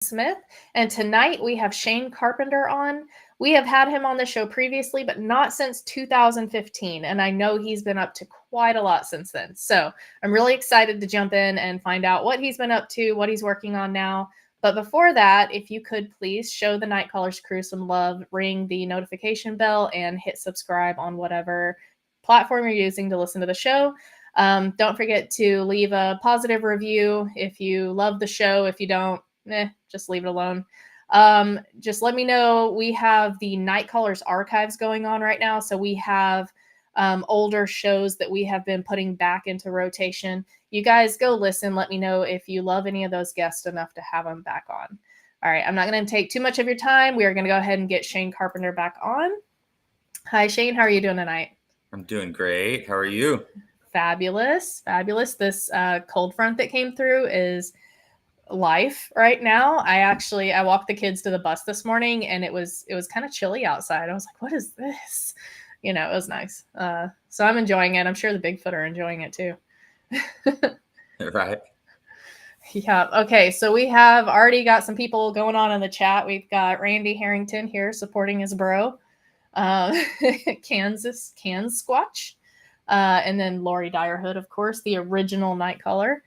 Smith, and tonight we have Shane Carpenter on. We have had him on the show previously, but not since 2015, and I know he's been up to quite a lot since then. So I'm really excited to jump in and find out what he's been up to, what he's working on now. But before that, if you could please show the Night Callers crew some love, ring the notification bell, and hit subscribe on whatever platform you're using to listen to the show. Don't forget to leave a positive review if you love the show. If you don't, just leave it alone. Just let me know. We have the Night Callers archives going on right now. So we have older shows that we have been putting back into rotation. You guys go listen. Let me know if you love any of those guests enough to have them back on. All right. I'm not going to take too much of your time. We are going to go ahead and get Shane Carpenter back on. Hi, Shane. How are you doing tonight? I'm doing great. How are you? Fabulous. Fabulous. This cold front that came through is life right now. I walked the kids to the bus this morning and it was kind of chilly outside. I was like, what is this? It was nice. So I'm enjoying it. I'm sure the Bigfoot are enjoying it too. Right. Yeah. Okay. So we have already got some people going on in the chat. We've got Randy Harrington here supporting his bro. Kansas Squatch. And then Lori Dyerhood, of course, the original Night Caller.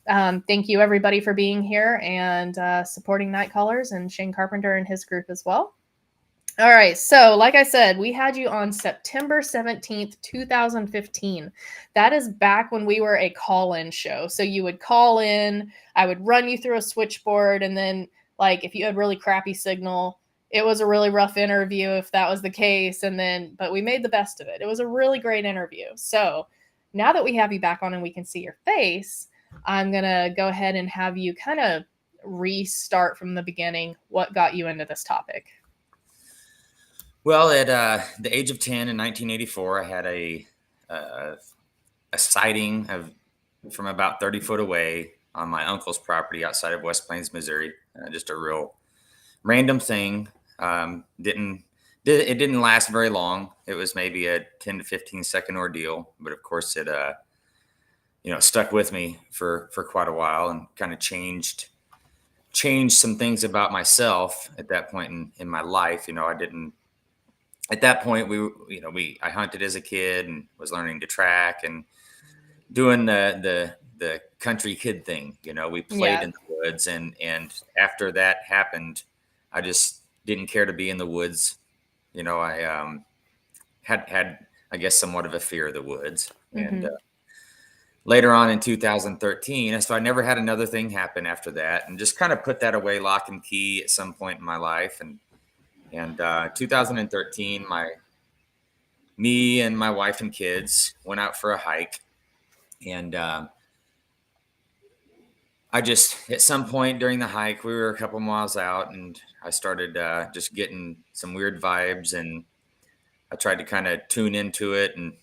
Thank you, everybody, for being here and supporting Night Callers and Shane Carpenter and his group as well. All right. So, like I said, we had you on September 17th, 2015. That is back when we were a call-in show. So you would call in, I would run you through a switchboard, and then, like, if you had really crappy signal, it was a really rough interview if that was the case. But we made the best of it. It was a really great interview. So now that we have you back on and we can see your face, I'm going to go ahead and have you kind of restart from the beginning. What got you into this topic? Well, at the age of 10 in 1984, I had a sighting from about 30 foot away on my uncle's property outside of West Plains, Missouri. Just a real random thing. It didn't last very long. It was maybe a 10 to 15 second ordeal, but of course it stuck with me for quite a while and kind of changed some things about myself at that point in my life. At that point I hunted as a kid and was learning to track and doing the country kid thing. We played in the woods, and after that happened, I just didn't care to be in the woods. I had I guess somewhat of a fear of the woods. Mm-hmm. And later on in 2013, so I never had another thing happen after that, and just kind of put that away lock and key at some point in my life. And 2013, me and my wife and kids went out for a hike, and I just, at some point during the hike, we were a couple miles out, and I started just getting some weird vibes, and I tried to kind of tune into it, and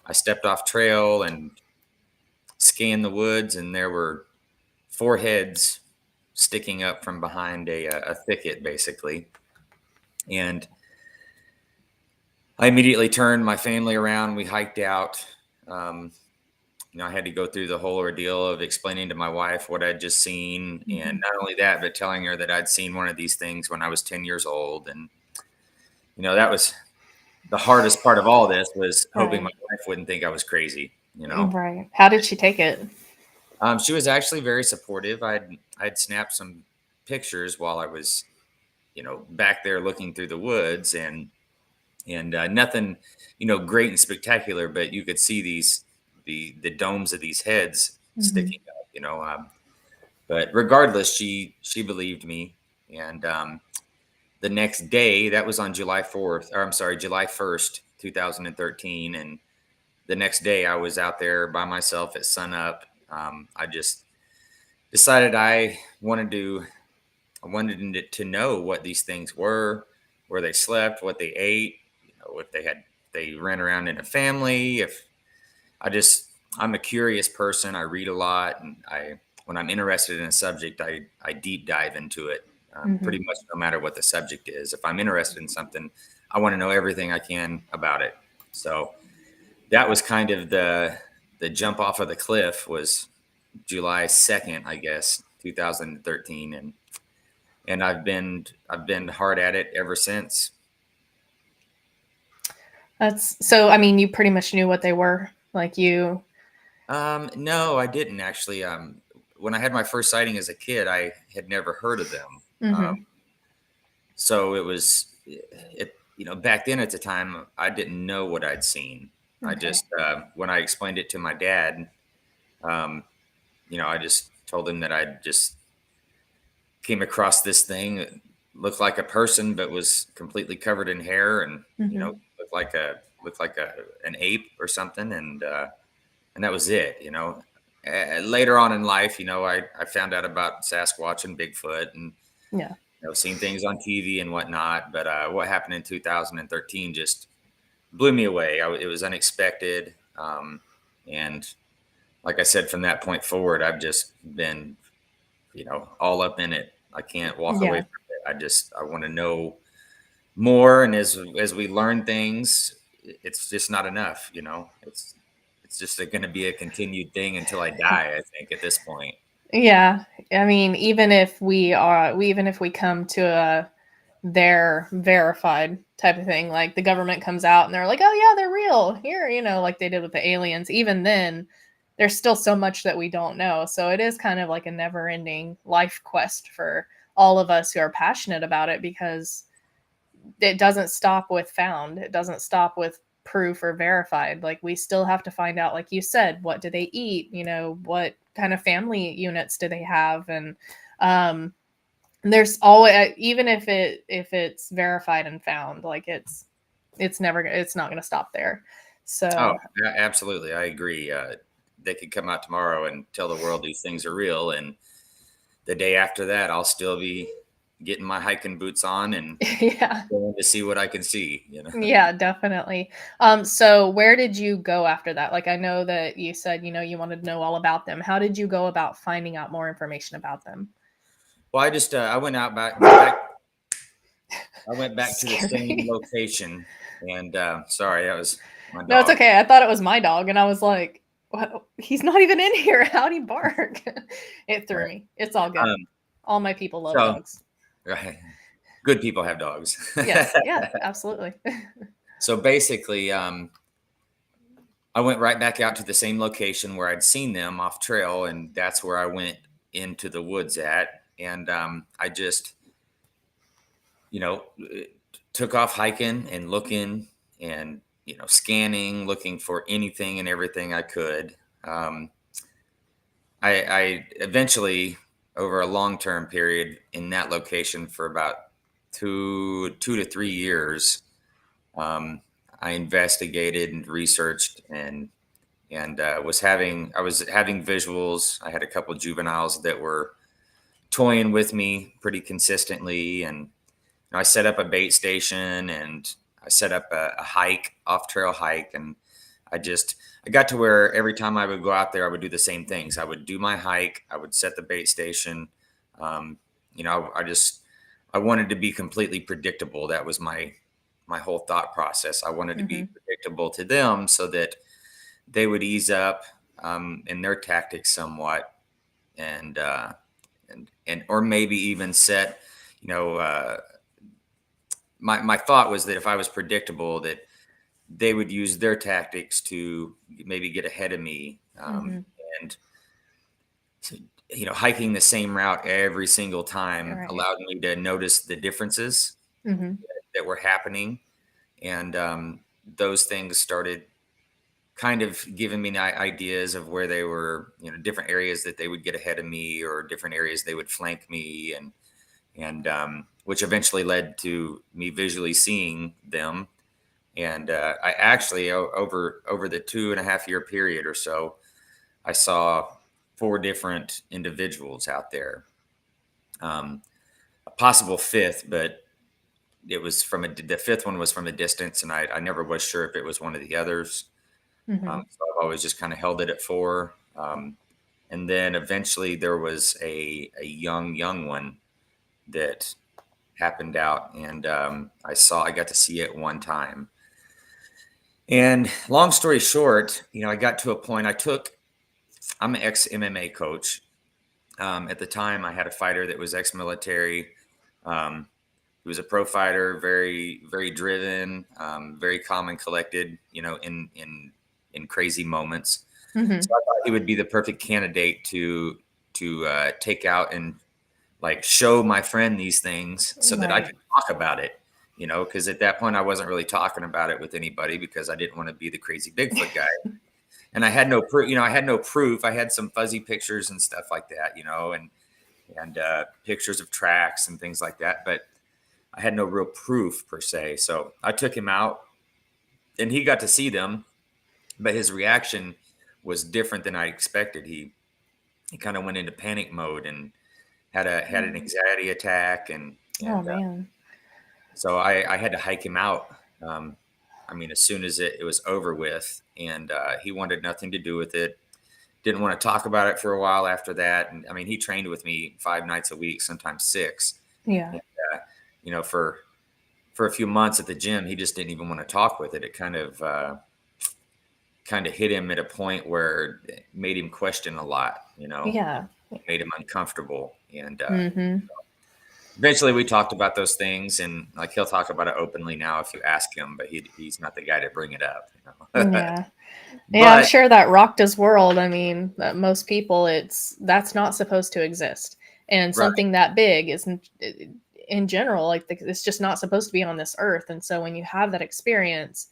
I stepped off trail and scanned the woods, and there were 4 heads sticking up from behind a thicket, basically. And I immediately turned my family around. We hiked out. I had to go through the whole ordeal of explaining to my wife what I'd just seen. Mm-hmm. And not only that, but telling her that I'd seen one of these things when I was 10 years old. And, that was the hardest part of all this, was hoping my wife wouldn't think I was crazy, Right. How did she take it? She was actually very supportive. I'd snapped some pictures while I was, back there looking through the woods, and nothing, great and spectacular, but you could see the domes of these heads mm-hmm. sticking up, but regardless, she believed me. And the next day, that was on July 1st, 2013. And the next day I was out there by myself at sunup. I just decided I wanted to know what these things were, where they slept, what they ate, if they ran around in a family. I'm a curious person. I read a lot, and when I'm interested in a subject, I deep dive into it, mm-hmm. pretty much no matter what the subject is. If I'm interested in something, I want to know everything I can about it. So that was kind of the jump off of the cliff, was July 2nd, I guess, 2013. And and I've been hard at it ever since. That's so. I mean, you pretty much knew what they were. Like you. No, I didn't actually. When I had my first sighting as a kid, I had never heard of them. Mm-hmm. So it was, back then at the time, I didn't know what I'd seen. I Okay. just, when I explained it to my dad, um, I just told him that I just came across this thing that looked like a person, but was completely covered in hair and, Mm-hmm. looked like an ape or something. And that was it. Later on in life, I found out about Sasquatch and Bigfoot and, Yeah. seen things on TV and whatnot. But what happened in 2013 just blew me away. It was unexpected. And like I said, from that point forward, I've just been, all up in it. I can't walk away Yeah. from it. I want to know more. And as we learn things, it's just not enough. It's just going to be a continued thing until I die, I think, at this point. Yeah. I mean, even if we come to a they're verified type of thing, like the government comes out and they're like, oh yeah, they're real here, like they did with the aliens. Even then, there's still so much that we don't know. So it is kind of like a never-ending life quest for all of us who are passionate about it, because it doesn't stop with found. It doesn't stop with proof or verified. Like we still have to find out, like you said, what do they eat? What kind of family units do they have? And there's always, even if it's verified and found, like it's not going to stop there. Oh, So absolutely. I agree. They could come out tomorrow and tell the world these things are real. And the day after that, I'll still be getting my hiking boots on and yeah. going to see what I can see, Yeah, definitely. So where did you go after that? Like I know that you said, you wanted to know all about them. How did you go about finding out more information about them? Well, I just, I went out back I went back to the same Scary. location and, sorry, that was my No, it's dog. okay. I thought it was my dog, and I was like, what? He's not even in here. How'd he bark? It threw Right. me. It's all good. Um, All my people love so, dogs. right. Good people have dogs. Yes. Yeah, absolutely. So basically, I went right back out to the same location where I'd seen them off trail, and that's where I went into the woods at. And I just, you know, took off hiking and looking and, scanning, looking for anything and everything I could. Um, I eventually, over a long-term period in that location for about 2 to 3 years, um, I investigated and researched and I was having visuals. I had a couple of juveniles that were toying with me pretty consistently, and I set up a bait station and I set up a hike, off trail hike, and I got to where every time I would go out there, I would do the same things. I would do my hike, I would set the bait station. Um, I wanted to be completely predictable. That was my whole thought process. I wanted to be Hmm. predictable to them so that they would ease up in their tactics somewhat, and or maybe even set, you know, my thought was that if I was predictable, that they would use their tactics to maybe get ahead of me. Hmm. And hiking the same route every single time Right. allowed me to notice the differences Hmm. that were happening, and those things started kind of giving me ideas of where they were, different areas that they would get ahead of me, or different areas they would flank me, and which eventually led to me visually seeing them. And I actually, over the 2.5 year period or so, I saw 4 different individuals out there. A possible fifth, but it was the fifth one was from a distance, and I never was sure if it was one of the others. Hmm. So I've always just kind of held it at 4. And then eventually there was a young one that happened out, and I got to see it one time. And long story short, I got to a point. I'm an ex MMA coach. At the time, I had a fighter that was ex-military. He was a pro fighter, very, very driven, very calm and collected, in crazy moments. Mm-hmm. So I thought he would be the perfect candidate to take out and like show my friend these things so that I Right. could talk about it, because at that point I wasn't really talking about it with anybody because I didn't want to be the crazy Bigfoot guy. And I had no proof, I had no proof. I had some fuzzy pictures and stuff like that, and pictures of tracks and things like that, but I had no real proof per se. So I took him out and he got to see them, but his reaction was different than I expected. He kind of went into panic mode and had an anxiety attack, and Oh and man. so I had to hike him out. I mean, as soon as it was over with, and he wanted nothing to do with it. Didn't want to talk about it for a while after that. And I mean, he trained with me 5 nights a week, sometimes 6. Yeah. And, for a few months at the gym, he just didn't even want to talk with it. It kind of hit him at a point where it made him question a lot. Yeah. Made him uncomfortable, and Mm-hmm. eventually we talked about those things, and like he'll talk about it openly now if you ask him, but he's not the guy to bring it up. Yeah. Yeah, I'm But sure that rocked his world. I mean, most people, that's not supposed to exist, and right. something that big isn't, in general, like it's just not supposed to be on this earth. And so when you have that experience,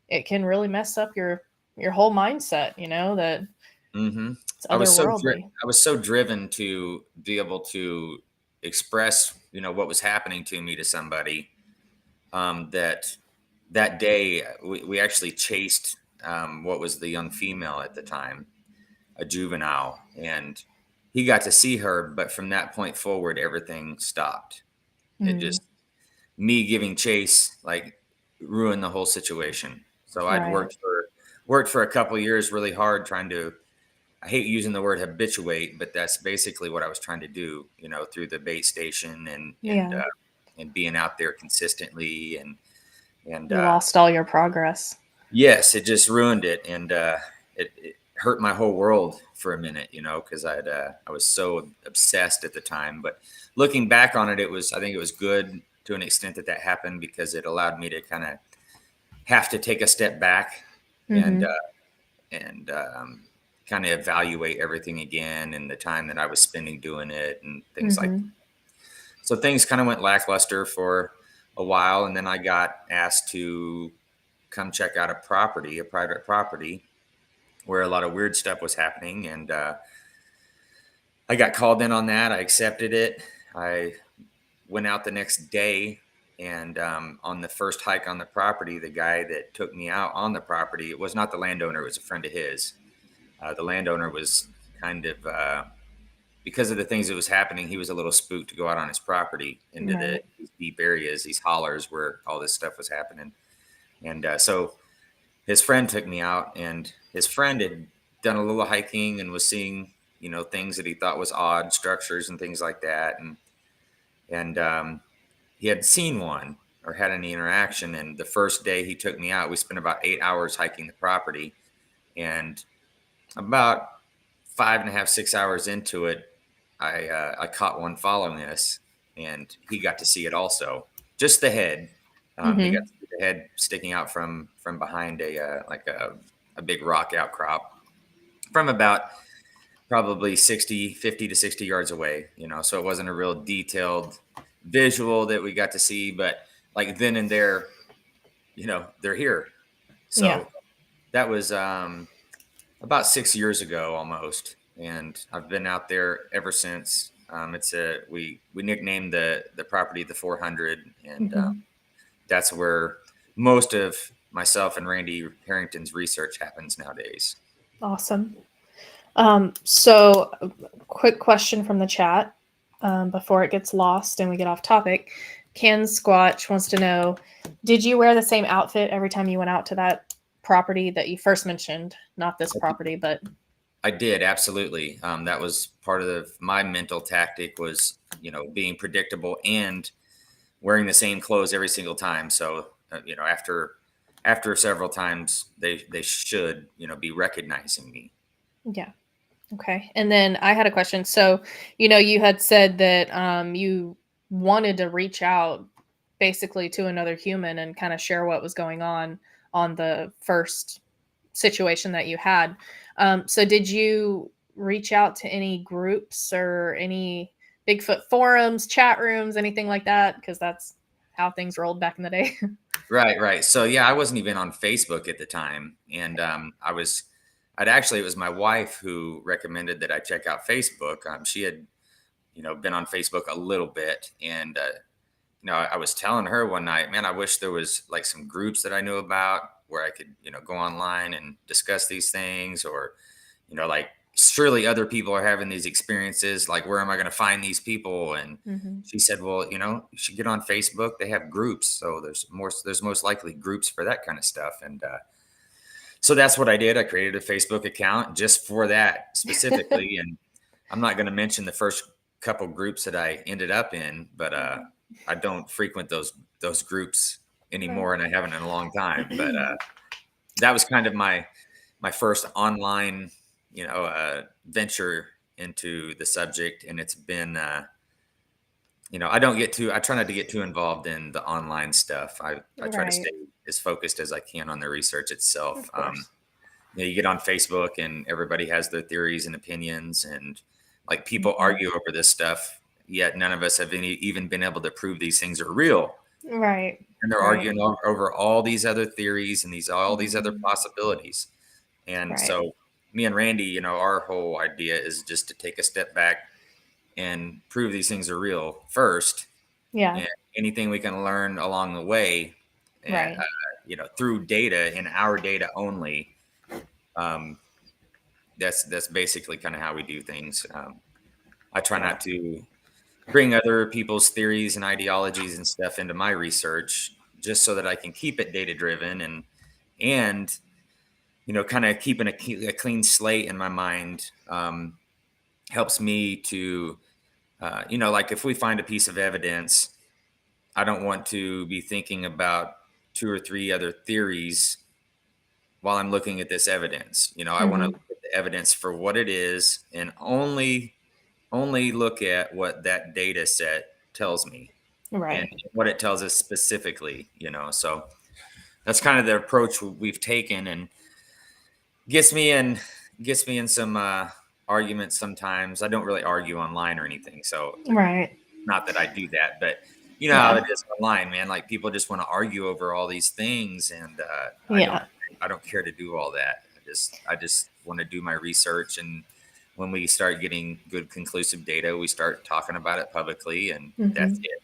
it can really mess up your whole mindset. That hmm it's I was so otherworldly. I was so driven to be able to express, what was happening to me to somebody, that day we actually chased, what was the young female at the time, a juvenile, and he got to see her, but from that point forward, everything stopped. It Mm, just me giving chase like ruined the whole situation. So I'd right. worked for a couple of years really hard trying to, I hate using the word habituate, but that's basically what I was trying to do, through the bait station Yeah. and being out there consistently, and You lost all your progress. yes, it just ruined it, and it hurt my whole world for a minute, because I was so obsessed at the time. But looking back on it, I think it was good to an extent that happened because it allowed me to kind of have to take a step back and Mm-hmm. kind of evaluate everything again and the time that I was spending doing it and things like that. Mm-hmm. So things kind of went lackluster for a while, and then I got asked to come check out a private property where a lot of weird stuff was happening. And I got called in on that. I accepted it. I went out the next day, and on the first hike on the property, the guy that took me out on the property, it was not the landowner, it was a friend of his. The landowner was kind of, because of the things that was happening, he was a little spooked to go out on his property into Right. these deep areas, these hollers where all this stuff was happening. And so his friend took me out, and his friend had done a little hiking and was seeing, things that he thought was odd, structures and things like that. And he had seen one or had any interaction. And the first day he took me out, we spent about 8 hours hiking the property, and about 5.5, 6 hours into it, I caught one following us, and he got to see it also. Just the head. He got Mm-hmm. to see the head sticking out from behind a big rock outcrop from about probably 50 to 60 yards away. So it wasn't a real detailed visual that we got to see, but like then and there, they're here. Yeah. So that was about 6 years ago almost, and I've been out there ever since. We nicknamed the property the 400, and Mm-hmm. that's where most of myself and Randy Harrington's research happens nowadays. Awesome. So quick question from the chat, before it gets lost and we get off topic. Ken Squatch wants to know, did you wear the same outfit every time you went out to that property that you first mentioned? Not this property, but I did, absolutely. That was part of my mental tactic was, being predictable and wearing the same clothes every single time. So, after several times, they should, be recognizing me. yeah. Okay. And then I had a question. So, you had said that, wanted to reach out basically to another human and kind of share what was going on the first situation that you had. So did you reach out to any groups or any Bigfoot forums, chat rooms, anything like that? Because that's how things rolled back in the day. Right, right. So yeah, I wasn't even on Facebook at the time, and it was my wife who recommended that I check out Facebook. She had, been on Facebook a little bit, and I was telling her one night, man, I wish there was like some groups that I knew about where I could, go online and discuss these things, or, like surely other people are having these experiences. Like, where am I going to find these people? And Mm-hmm. she said, well, you should get on Facebook. They have groups. So there's most likely groups for that kind of stuff. And so that's what I did. I created a Facebook account just for that specifically. And I'm not going to mention the first couple groups that I ended up in, but I don't frequent those groups anymore, and I haven't in a long time. But that was kind of my first online, venture into the subject, and it's been, I try not to get too involved in the online stuff. I try to stay as focused as I can on the research itself. Of course. You get on Facebook and everybody has their theories and opinions, and like people argue over this stuff, yet none of us have even been able to prove these things are real. Right. And they're arguing over all these other theories and all these other Mhm. possibilities. And Right. so me and Randy, our whole idea is just to take a step back and prove these things are real first. Yeah. And anything we can learn along the way, Right. through data and our data only. That's basically kind of how we do things. I try not to bring other people's theories and ideologies and stuff into my research, just so that I can keep it data driven and kind of keeping a clean slate in my mind helps me to like if we find a piece of evidence, I don't want to be thinking about two or three other theories while I'm looking at this evidence. I want to Mhm. look at the evidence for what it is and only look at what that data set tells me and Right. what it tells us specifically, so that's kind of the approach we've taken, and gets me in some arguments sometimes. I don't really argue online or anything, so Right. not that I do that, but you know how Yeah. it is online, man. Like, people just want to argue over all these things, and Yeah. I don't care to do all that. I just want to do my research, and when we start getting good conclusive data, we start talking about it publicly, and that's Mhm. it.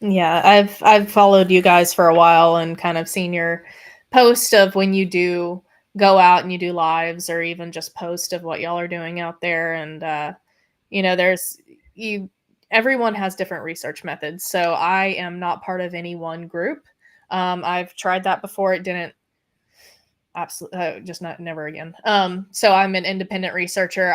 Yeah, I've followed you guys for a while and kind of seen your post of when you do go out and you do lives, or even just post of what y'all are doing out there. And there's you everyone has different research methods. So I am not part of any one group. I've tried that before. It didn't absolutely just not never again. So I'm an independent researcher.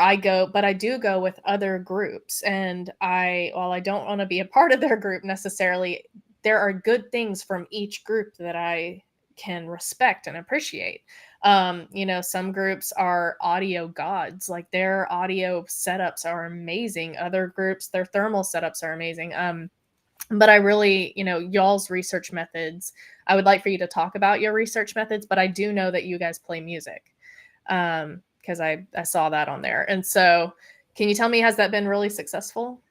But I do go with other groups, and while I don't want to be a part of their group necessarily, there are good things from each group that I can respect and appreciate. Some groups are audio gods, like their audio setups are amazing. Other groups, their thermal setups are amazing. But I really, y'all's research methods, I would like for you to talk about your research methods, but I do know that you guys play music, because I saw that on there. And so can you tell me, has that been really successful?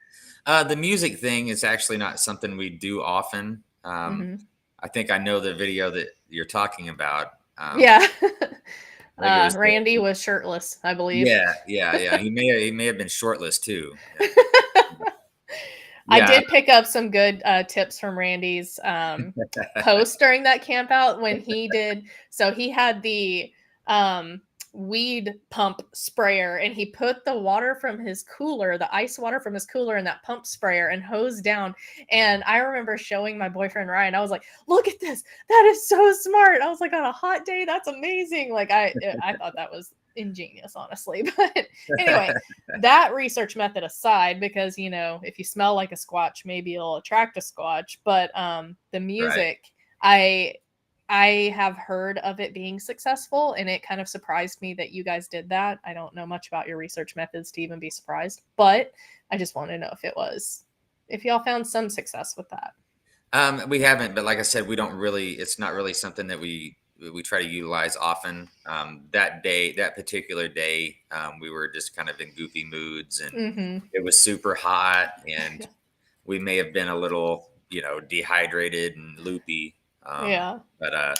The music thing is actually not something we do often. Hmm. I think I know the video that you're talking about. Yeah. I think it was Randy was shirtless, I believe. yeah. He may have been shortlist too. I Yeah. did pick up some good tips from Randy's post during that camp out when he did. So he had the weed pump sprayer, and he put the water from his cooler, the ice water from his cooler, in that pump sprayer and hosed down. And I remember showing my boyfriend Ryan. I was like, "Look at this! That is so smart!" I was like, "On a hot day, that's amazing!" Like I thought that was ingenious, honestly. But anyway, that research method aside, because if you smell like a squatch, maybe it'll attract a squatch. But the Right. music, I have heard of it being successful, and it kind of surprised me that you guys did that. I don't know much about your research methods to even be surprised, but I just want to know if it was. if y'all found some success with that. We haven't, but like I said, we don't really. It's not really something that we try to utilize often. That particular day, we were just kind of in goofy moods, and Mm-hmm. it was super hot, and we may have been a little, dehydrated and loopy. Yeah. But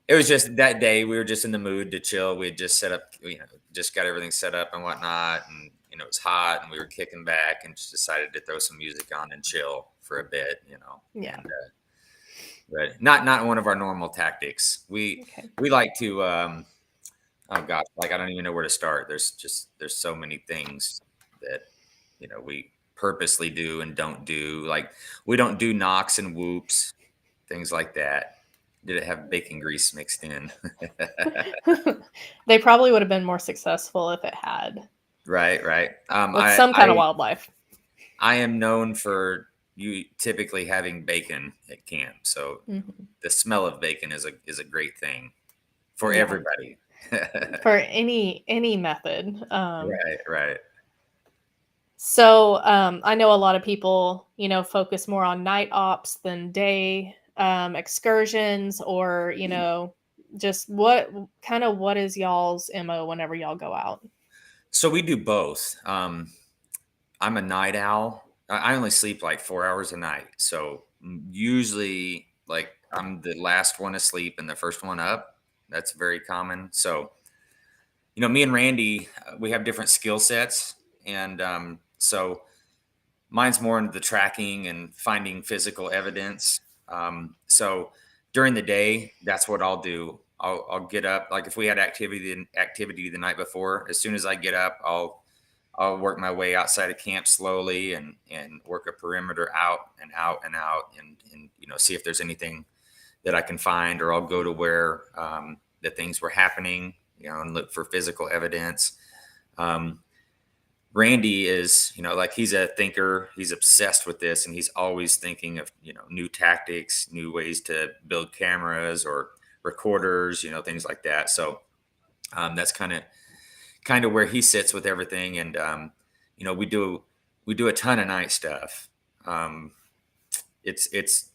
it was just that day we were just in the mood to chill. We had just set up, just got everything set up and whatnot, and it was hot, and we were kicking back, and just decided to throw some music on and chill for a bit, Yeah. And, but not one of our normal tactics. We like to. Oh gosh, like I don't even know where to start. There's so many things that we purposely do and don't do. Like we don't do knocks and whoops, things like that. Did it have bacon grease mixed in? They probably would have been more successful if it had. Right. With some kind of wildlife. I am known for you typically having bacon at camp, so the smell of bacon is a great thing for everybody. For any method. Right. So I know a lot of people, focus more on night ops than day excursions, or just what is y'all's MO whenever y'all go out? So we do both. I'm a night owl. I only sleep like 4 hours a night, so usually like I'm the last one asleep and the first one up. That's very common. So me and Randy, we have different skill sets, and so mine's more into the tracking and finding physical evidence. So during the day, that's what I'll do. I'll get up. Like if we had activity the night before, as soon as I get up, I'll work my way outside of camp slowly and work a perimeter out and see if there's anything that I can find, or I'll go to where the things were happening, and look for physical evidence. Randy is, like he's a thinker. He's obsessed with this, and he's always thinking of, new tactics, new ways to build cameras or recorders, things like that. So that's kind of where he sits with everything. And we do a ton of night stuff. It's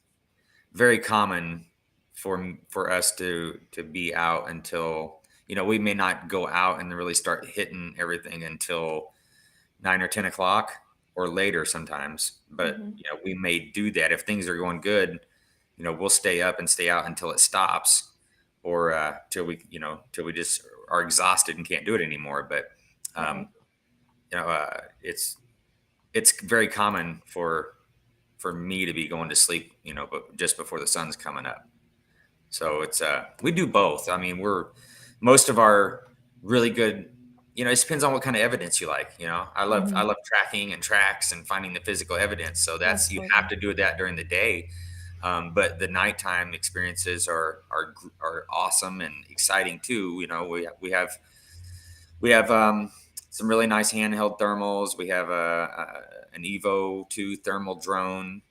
very common for us to be out until, we may not go out and really start hitting everything until 9 or 10 o'clock or later sometimes, but we may do that if things are going good. We'll stay up and stay out until it stops, or till we just are exhausted and can't do it anymore. But it's very common for me to be going to sleep, but just before the sun's coming up. So it's we do both. I mean, most of our really good, it depends on what kind of evidence you like. I love tracking and tracks and finding the physical evidence. So you have to do that during the day. But the nighttime experiences are awesome and exciting too. We have some really nice handheld thermals. We have an Evo 2 thermal drone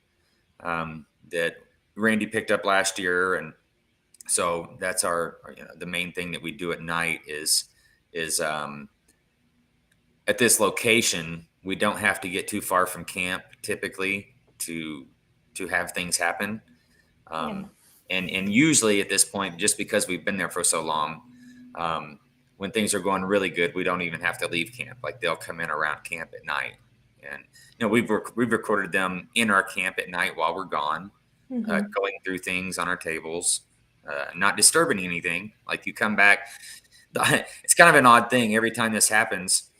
that Randy picked up last year, and so that's our the main thing that we do at night is at this location, we don't have to get too far from camp typically to have things happen. And usually at this point, just because we've been there for so long, when things are going really good, we don't even have to leave camp. Like they'll come in around camp at night, and we've recorded them in our camp at night while we're gone, going through things on our tables, not disturbing anything. Like you come back, it's kind of an odd thing. Every time this happens,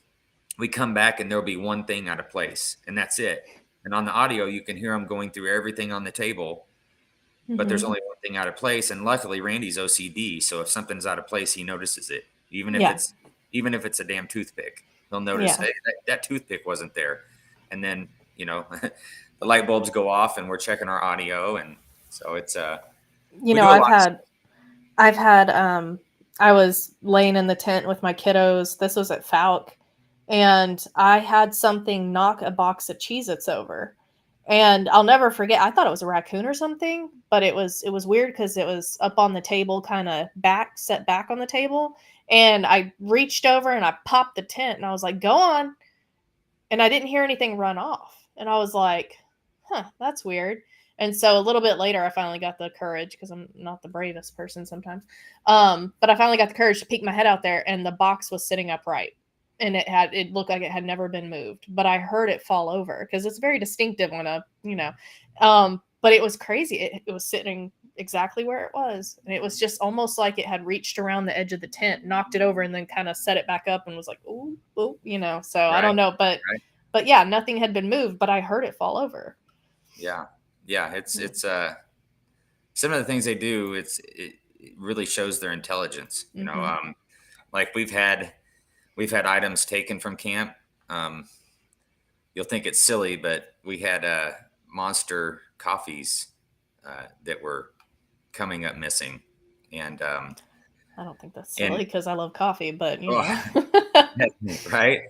we come back and there'll be one thing out of place, and that's it. And on the audio, you can hear them going through everything on the table, but there's only one thing out of place. And luckily, Randy's OCD, so if something's out of place, he notices it, even if it's a damn toothpick. He'll notice hey, that toothpick wasn't there, and then the light bulbs go off, and we're checking our audio, and so it's I've had I was laying in the tent with my kiddos. This was at Falk. And I had something knock a box of Cheez-Its over. And I'll never forget, I thought it was a raccoon or something, but it was weird because it was up on the table, kind of set back on the table. And I reached over and I popped the tent and I was like, go on. And I didn't hear anything run off. And I was like, huh, that's weird. And so a little bit later, I finally got the courage, because I'm not the bravest person sometimes. But I finally got the courage to peek my head out there, and the box was sitting upright, and it looked like it had never been moved. But I heard it fall over, because it's very distinctive when but it was crazy. It was sitting exactly where it was, and it was just almost like it had reached around the edge of the tent, knocked it over, and then kind of set it back up, and was like, "Ooh, ooh," So I Right. don't know, but Right. yeah, nothing had been moved, but I heard it fall over. Yeah. Yeah. It's some of the things they do. It really shows their intelligence. Mm-hmm. Like we've had items taken from camp. Um, you'll think it's silly, but we had monster coffees that were coming up missing, and I don't think that's silly, and because I love coffee, but oh, right.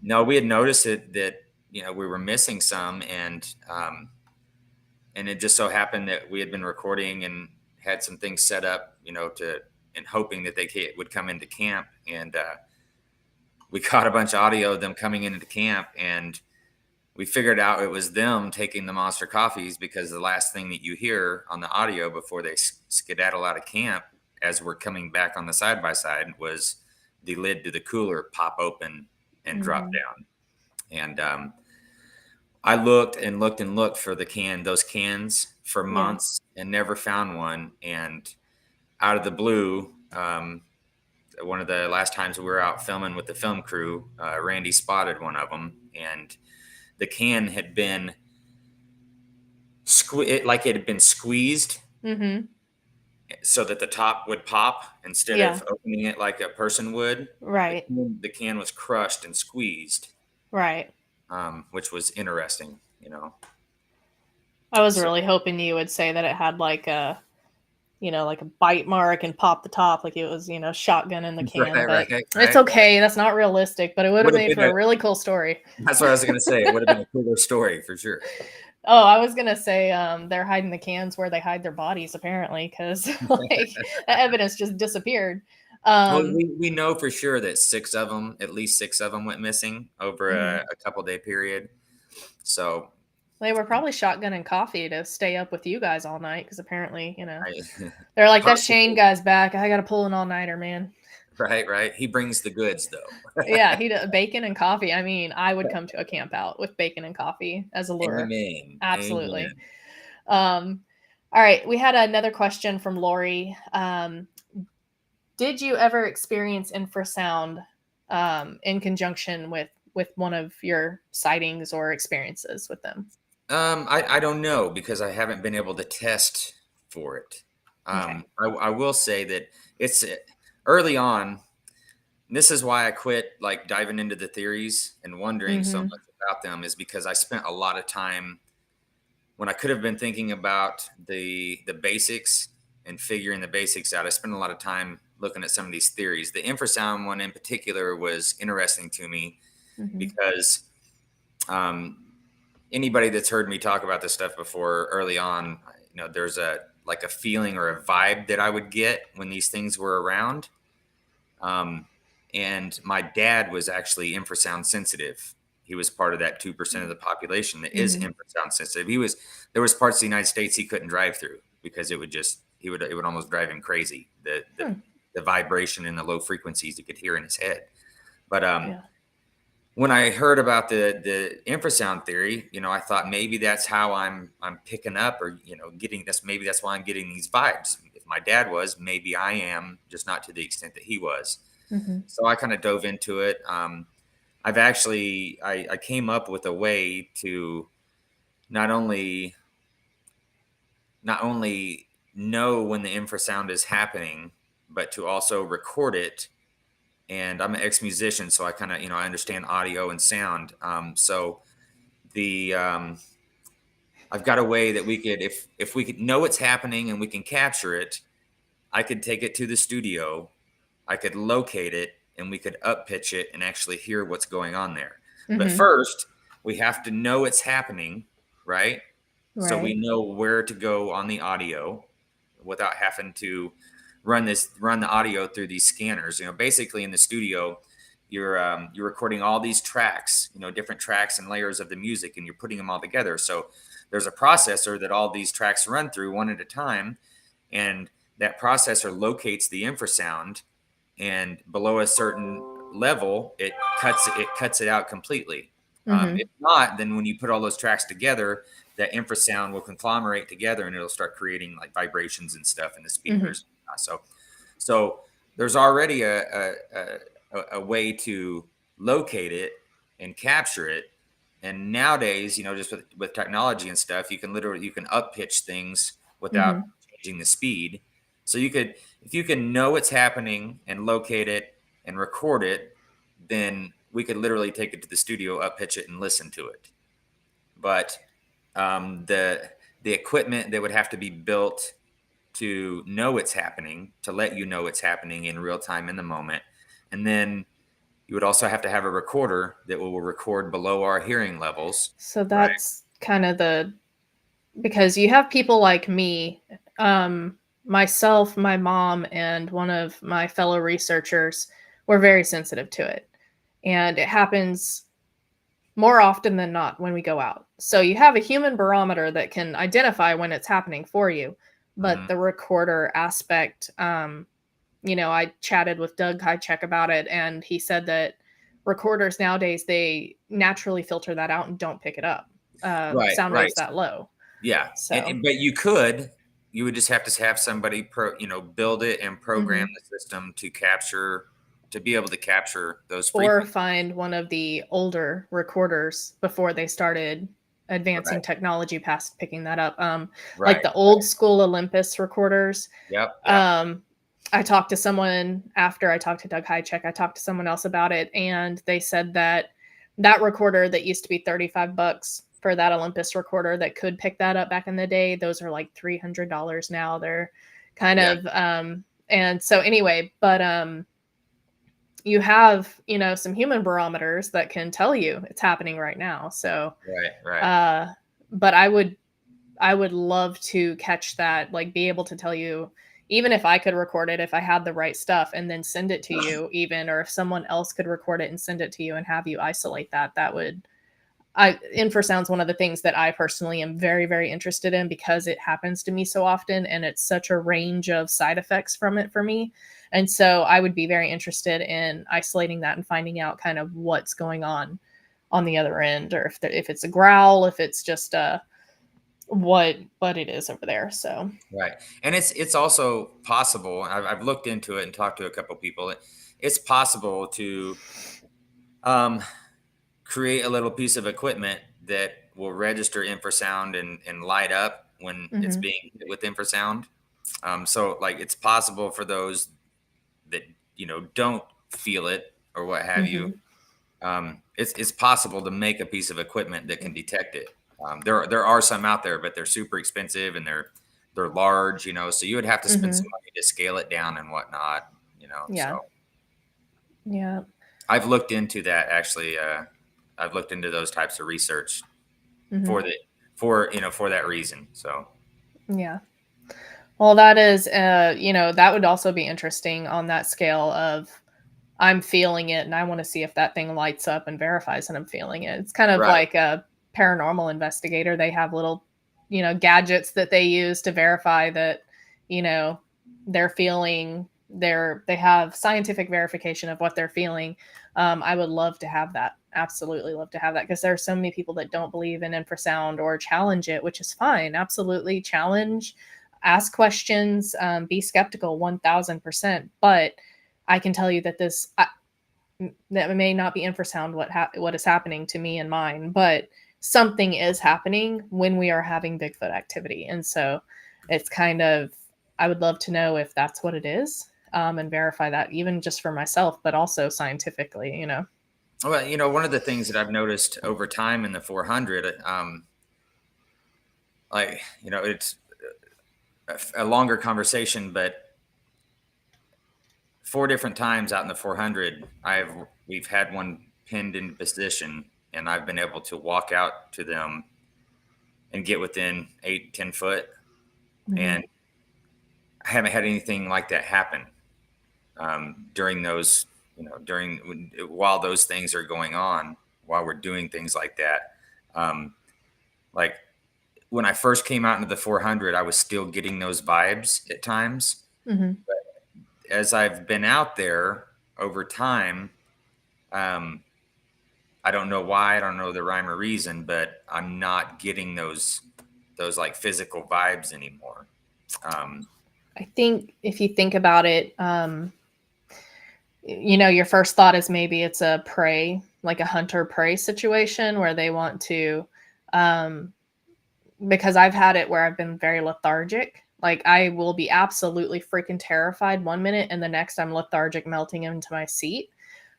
No, we had noticed that we were missing some, and it just so happened that we had been recording and had some things set up, to and hoping that they would come into camp, and we caught a bunch of audio of them coming into camp, and we figured out it was them taking the monster coffees, because the last thing that you hear on the audio before they skedaddle out of camp, as we're coming back on the side by side, was the lid to the cooler pop open and drop Mm-hmm. down. And I looked and looked and looked for those cans for Yeah. months and never found one. And out of the blue, one of the last times we were out filming with the film crew, Randy spotted one of them, and the can had been like it had been squeezed Mm-hmm. so that the top would pop instead Yeah. of opening it like a person would. Right. The can was crushed and squeezed, Right. which was interesting, I was So really hoping you would say that it had like a, like a bite mark and pop the top, like it was, shotgun in the can. right, But right, it's right. okay. That's not realistic, but it would have Would have made been for a really cool story. that's what I was going to say. It would have been a cooler story for sure. Oh, I was gonna say, they're hiding the cans where they hide their bodies, apparently, because like the evidence just disappeared. Well, Um, we know for sure that at least six of them went missing over mhm. a couple day period. So They were probably shotgunning coffee to stay up with you guys all night, because apparently, I, they're like, that Shane possibly, guy's back. I got to pull an all nighter, man. right. He brings the goods though. Yeah, bacon and coffee. I mean, I would come to a camp out with bacon and coffee as a lure. Amen. Absolutely. Amen. Um, all right, we had another question from Lori. Did you ever experience infrasound in conjunction with one of your sightings or experiences with them? I don't know, because I haven't been able to test for it. Okay. I will say that it's early on. This is why I quit like diving into the theories and wondering so Mm-hmm. much about them, is because I spent a lot of time when I could have been thinking about the basics and figuring the basics out. I spent a lot of time looking at some of these theories. The infrasound one in particular was interesting to me, Mm-hmm. because um, anybody that's heard me talk about this stuff before early on, there's a feeling or a vibe that I would get when these things were around. Um, and my dad was actually infrasound sensitive. He was part of that 2% of the population that is Mm-hmm. infrasound sensitive. There was parts of the United States he couldn't drive through, because it would almost drive him crazy. Hmm. The vibration and the low frequencies he could hear in his head. But Yeah. when I heard about the infrasound theory, I thought maybe that's how I'm picking up, or getting this. Maybe that's why I'm getting these vibes. If my dad was, maybe I am, just not to the extent that he was. Mm-hmm. So I kind of dove into it. I've actually I came up with a way to not only know when the infrasound is happening, but to also record it. And I'm an ex-musician, so I kind of I understand audio and sound. So the I've got a way that we could, if we could know it's happening and we can capture it, I could take it to the studio, I could locate it, and we could up pitch it and actually hear what's going on there. But Mm-hmm. first, we have to know it's happening, right? So we Right. know where to go on the audio without having to run the audio through these scanners. Basically in the studio, you're recording all these tracks, different tracks and layers of the music, and you're putting them all together. So there's a processor that all these tracks run through one at a time, and that processor locates the infrasound, and below a certain level, it cuts it out completely. Mm-hmm. If not, then when you put all those tracks together, that infrasound will conglomerate together, and it'll start creating like vibrations and stuff in the Mm-hmm. speakers. So there's already a way to locate it and capture it. And nowadays, just with technology and stuff, you can up pitch things without Mm-hmm. changing the speed. So if you can know what's happening and locate it and record it, then we could literally take it to the studio, up pitch it, and listen to it. But the equipment that would have to be built to know it's happening, to let you know it's happening in real time in the moment, and then you would also have to have a recorder that will record below our hearing levels. So Right. that's kind of because you have people like me, myself, my mom, and one of my fellow researchers were very sensitive to it. And it happens more often than not when we go out. So you have a human barometer that can identify when it's happening for you, but Mhm. the recorder aspect, I chatted with Doug Highcheck about it, and he said that recorders nowadays, they naturally filter that out and don't pick it up. Right, Sound waves right. that low. Yeah. So, But you would just have to have somebody build it and program mhm. the system to be able to capture those Or frequencies. find one of the older recorders before they started Right, advancing technology past picking that up. Like right. the old school Olympus recorders. Yep, yep. Um, I talked to someone after I talked to Doug Highcheck. I talked to someone else about it, and they said that that recorder that used to be $35 for that Olympus recorder that could pick that up back in the day, those are like $300 now. They're kind Yeah, of and so anyway, but you have, some human barometers that can tell you it's happening right now. So, right, right. uh, but I would love to catch that, like be able to tell you, even if I could record it, if I had the right stuff and then send it to you, even, or if someone else could record it and send it to you and have you isolate that, that would, infrasound's one of the things that I personally am very, very interested in because it happens to me so often and it's such a range of side effects from it for me. And so I would be very interested in isolating that and finding out kind of what's going on the other end, or if it's a growl, if it's just what it is over there. So, Right. And it's also possible. I've looked into it and talked to a couple people. It's possible to um, create a little piece of equipment that will register infrasound and light up when it's mhm, being hit with infrasound. So like it's possible for those that don't feel it or what have you. mhm, It's possible to make a piece of equipment that can detect it. There are some out there, but they're super expensive and they're large. So you would have to spend some mhm, money to scale it down and whatnot. So yeah, yeah, I've looked into that actually. I've looked into those types of research mhm, for the for that reason. So yeah. Well, that is, that would also be interesting on that scale of I'm feeling it and I want to see if that thing lights up and verifies that I'm feeling it. It's kind of right, like a paranormal investigator. They have little, gadgets that they use to verify that, you know, they're feeling they have scientific verification of what they're feeling. I would love to have that. Absolutely love to have that because there are so many people that don't believe in infrasound or challenge it, which is fine. Absolutely challenge, ask questions, be skeptical 1000%. But I can tell you that that may not be infrasound what is happening to me and mine, but something is happening when we are having Bigfoot activity, and so it's kind of I would love to know if that's what it is, and verify that even just for myself, but also scientifically. well, one of the things that I've noticed over time in the 400, like it's a longer conversation, but 4 different times out in the 400, we've had one pinned in position, and I've been able to walk out to them and get within 8-10 foot, Mhm. and I haven't had anything like that happen during those. while those things are going on, while we're doing things like that. Like when I first came out into the 400, I was still getting those vibes at times. Mm-hmm. As I've been out there over time, I don't know why, I don't know the rhyme or reason, but I'm not getting those like physical vibes anymore. I think if you think about it, your first thought is maybe it's a prey, like a hunter prey situation where they want to, because I've had it where I've been very lethargic. Like I will be absolutely freaking terrified one minute and the next I'm lethargic, melting into my seat.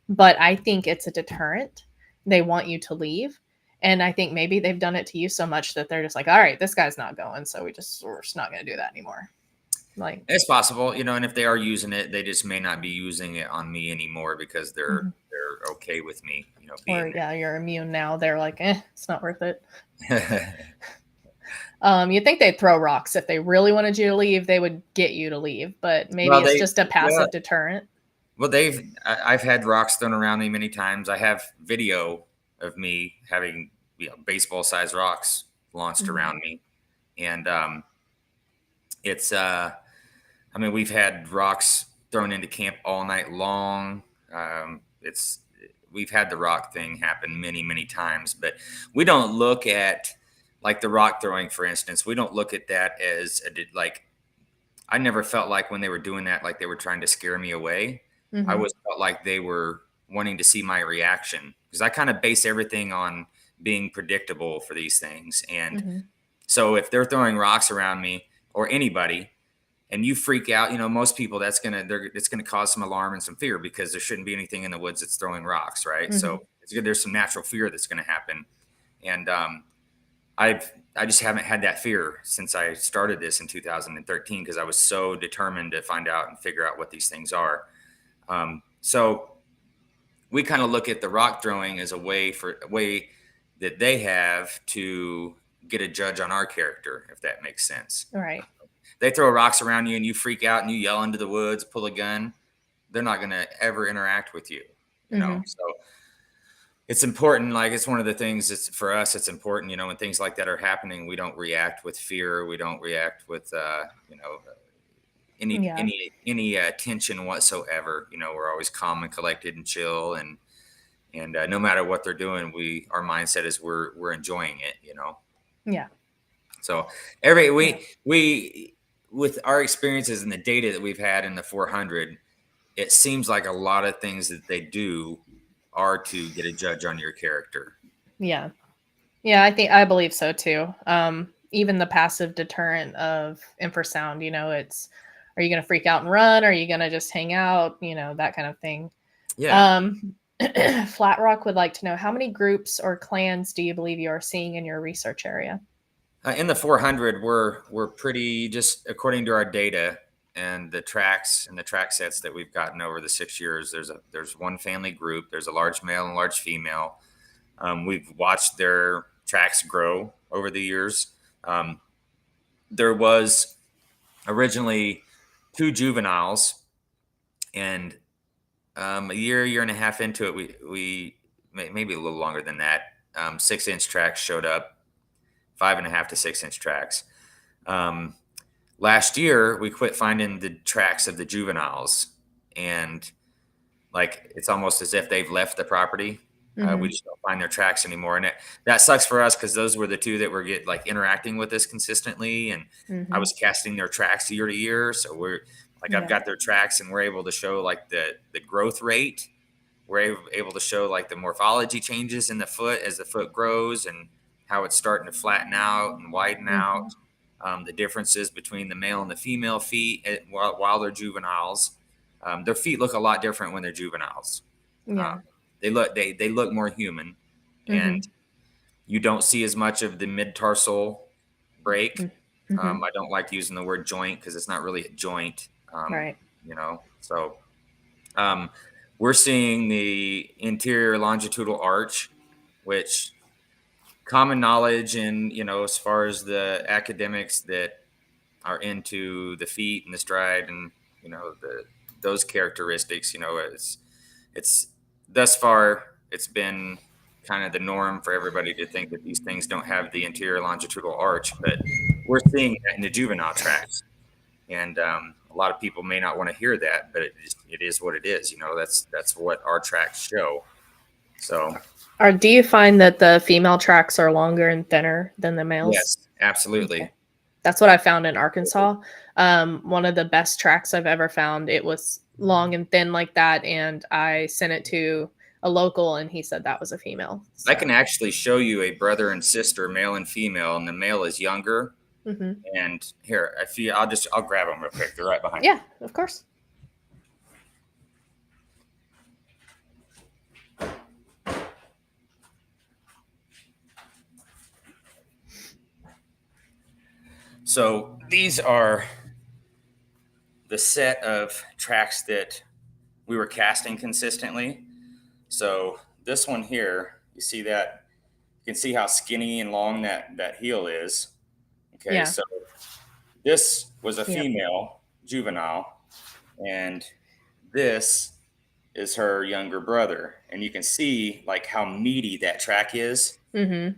But I think it's a deterrent. They want you to leave. And I think maybe they've done it to you so much that they're just like, all right, this guy's not going. So we're just not going to do that anymore. Like it's possible, and if they are using it, they just may not be using it on me anymore because they're okay with me, being or yeah, you're immune now. They're like, it's not worth it. there. You'd think they'd throw rocks. If they really wanted you to leave, they would get you to leave. But maybe it's just a passive deterrent. Well, I've had rocks thrown around me many times. I have video of me having baseball-sized rocks launched around me, and we've had rocks thrown into camp all night long. We've had the rock thing happen many, many times, but we don't look at like the rock throwing, for instance. We don't look at that as I never felt like when they were doing that, like they were trying to scare me away. I always felt like they were wanting to see my reaction because I kind of base everything on being predictable for these things. And so if they're throwing rocks around me or anybody and you freak out, most people it's going to cause some alarm and some fear because there shouldn't be anything in the woods that's throwing rocks. Right. So there's some natural fear that's going to happen. And I just haven't had that fear since I started this in 2013 because I was so determined to find out and figure out what these things are. So we kind of look at the rock throwing as a way that they have to get a judge on our character, if that makes sense. Right. They throw rocks around you and you freak out and you yell into the woods, pull a gun. They're not going to ever interact with you, So it's important. Like it's one of the things for us, it's important, when things like that are happening, we don't react with fear. We don't react with, any tension whatsoever. We're always calm and collected and chill, and no matter what they're doing, our mindset is we're enjoying it. Yeah. So we with our experiences and the data that we've had in the 400, it seems like a lot of things that they do are to get a judge on your character. Yeah. Yeah, I believe so too. Even the passive deterrent of infrasound, it's, are you going to freak out and run? Are you going to just hang out? That kind of thing. Yeah. Flat Rock would like to know, how many groups or clans do you believe you are seeing in your research area? In the 400, we're pretty, just according to our data and the tracks and the track sets that we've gotten over the 6 years. There's one family group. There's a large male and large female. We've watched their tracks grow over the years. There was originally 2 juveniles, and a year and a half into it, we maybe a little longer than that. 6-inch tracks showed up, 5.5 to 6-inch tracks. Last year, we quit finding the tracks of the juveniles, and like it's almost as if they've left the property. We just don't find their tracks anymore, and that sucks for us because those were the 2 that were interacting with us consistently, and I was casting their tracks year to year. So we're like, I've got their tracks, and we're able to show like the growth rate. We're able to show like the morphology changes in the foot as the foot grows and how it's starting to flatten out and widen out. The differences between the male and the female feet while they're juveniles. Their feet look a lot different when they're juveniles. Yeah. They look more human, and you don't see as much of the mid-tarsal break. I don't like using the word joint because it's not really a joint. Right. So we're seeing the anterior longitudinal arch, which common knowledge and, as far as the academics that are into the feet and the stride and, those characteristics, it's thus far it's been kind of the norm for everybody to think that these things don't have the anterior longitudinal arch, but we're seeing that in the juvenile tracks. And a lot of people may not want to hear that, but it is what it is. That's what our tracks show. So, Or do you find that the female tracks are longer and thinner than the males? yes, absolutely. Okay. That's what I found in Arkansas. One of the best tracks I've ever found. It was long and thin like that, and I sent it to a local, and he said that was a female. I can actually show you a brother and sister, male and female, and the male is younger. Mm-hmm. And here, I'll grab them real quick. They're right behind. Yeah, of course. So these are the set of tracks that we were casting consistently. So this one here, you see that, you can see how skinny and long that heel is. Okay, Yeah. so this was a female juvenile, and this is her younger brother. And you can see like how meaty that track is compared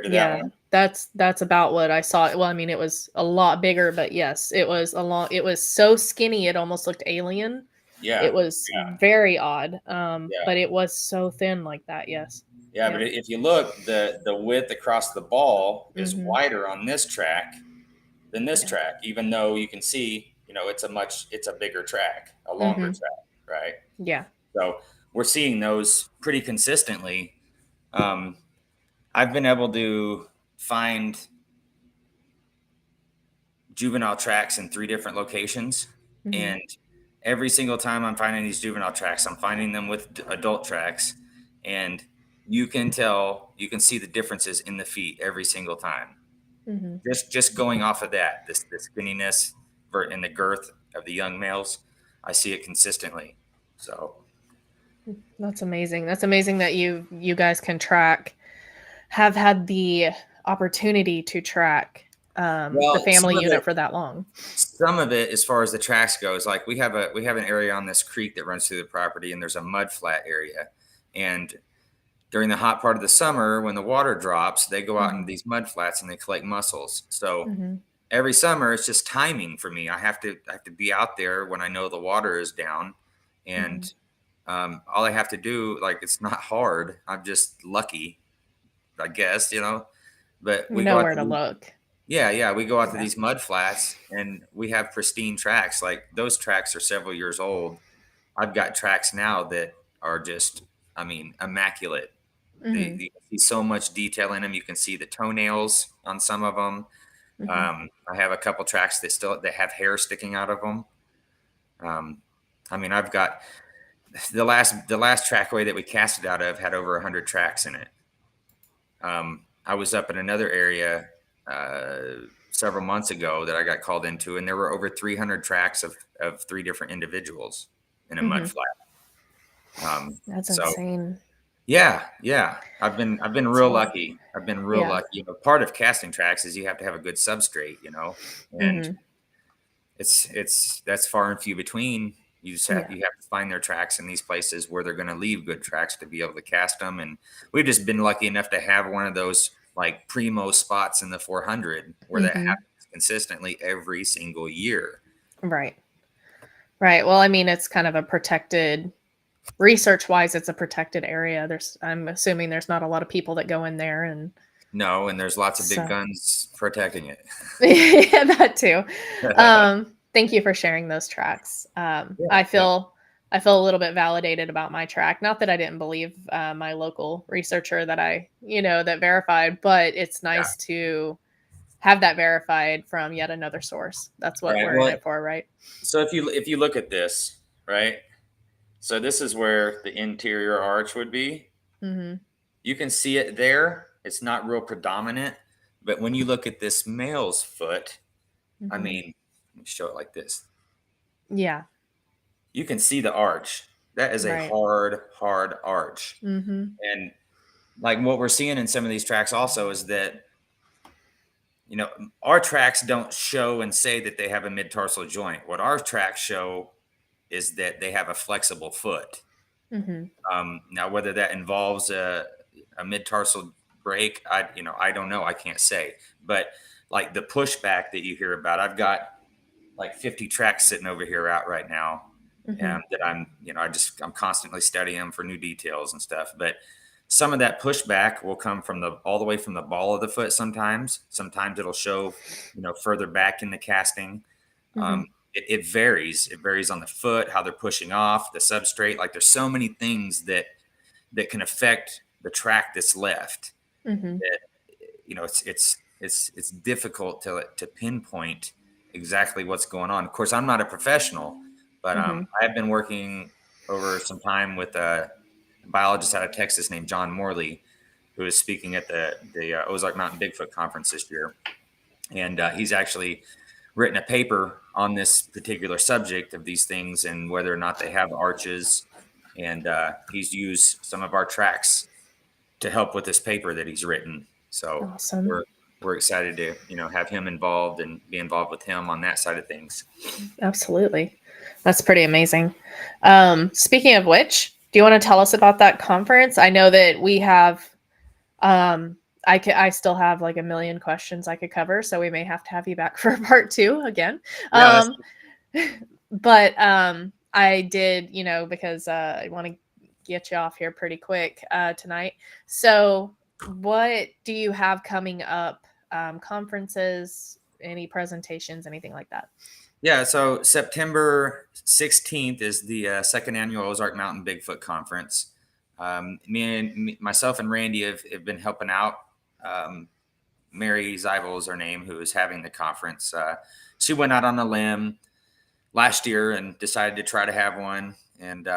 to that one. That's about what I saw. Well, I mean, it was a lot bigger, but yes, it was so skinny it almost looked alien. Yeah. It was very odd. But it was so thin like that, yes. Yeah, but if you look, the width across the ball is wider on this track than this track, even though you can see, it's a bigger track, a longer track, right? Yeah. So we're seeing those pretty consistently. I've been able to find juvenile tracks in 3 different locations, and every single time I'm finding these juvenile tracks, I'm finding them with adult tracks, and you can see the differences in the feet every single time. Just going off of that, the skinniness and the girth of the young males, I see it consistently. So that's amazing. That's amazing that you guys can have had the opportunity to track the family unit for that long. Some of it, as far as the tracks goes, like we have an area on this creek that runs through the property, and there's a mud flat area, and during the hot part of the summer, when the water drops, they go out in these mud flats and they collect mussels. So every summer, it's just timing for me. I have to be out there when I know the water is down, and all I have to do, like, it's not hard. I'm just lucky, I guess, But we know where to look. Yeah, we go out to these mud flats, and we have pristine tracks. Like, those tracks are several years old. I've got tracks now that are just, immaculate. You see so much detail in them. You can see the toenails on some of them. I have a couple tracks that have hair sticking out of them. I've got the last trackway that we casted out of had over 100 tracks in it. I was up in another area several months ago that I got called into, and there were over 300 tracks of 3 different individuals in a mud flat. That's insane. Yeah. I've been real lucky. I've been real lucky. Part of casting tracks is you have to have a good substrate, and that's far and few between. You have to find their tracks in these places where they're going to leave good tracks to be able to cast them. And we've just been lucky enough to have one of those like primo spots in the 400 where that happens consistently every single year. Right. Well, it's kind of a protected, research-wise, it's a protected area. I'm assuming there's not a lot of people that go in there, and no, and there's lots of big guns protecting it. Yeah, that too. Thank you for sharing those tracks. I feel a little bit validated about my track. Not that I didn't believe my local researcher that that verified, but it's nice to have that verified from yet another source. That's what we're in it for, right? So if you look at this, right? So this is where the interior arch would be. You can see it there. It's not real predominant, but when you look at this male's foot, let me show it like this. Yeah. You can see the arch. That is a hard arch. And like what we're seeing in some of these tracks also is that, our tracks don't show and say that they have a mid-tarsal joint. What our tracks show is that they have a flexible foot. Now, whether that involves a mid-tarsal break, I don't know. I can't say. But like the pushback that you hear about, I've got like 50 tracks sitting over here out right now, that I'm constantly studying them for new details and stuff. But some of that pushback will come from all the way from the ball of the foot. Sometimes it'll show, further back in the casting. It varies. It varies on the foot, how they're pushing off the substrate. Like there's so many things that can affect the track that's left. That, it's difficult to pinpoint exactly what's going on. Of course, I'm not a professional, but I've been working over some time with a biologist out of Texas named John Morley, who is speaking at the Ozark Mountain Bigfoot Conference this year. And he's actually written a paper on this particular subject of these things and whether or not they have arches. And he's used some of our tracks to help with this paper that he's written. So awesome. We're excited to, have him involved and be involved with him on that side of things. Absolutely. That's pretty amazing. Speaking of which, do you want to tell us about that conference? I know that we have, I still have like a million questions I could cover, so we may have to have you back for part 2 again. Yeah, but I did, because I want to get you off here pretty quick tonight. So what do you have coming up? Conferences, any presentations, anything like that? Yeah, so September 16th is the second annual Ozark Mountain Bigfoot Conference. Myself and Randy have been helping out. Mary Zeivel is her name, who is having the conference. She went out on a limb last year and decided to try to have one, and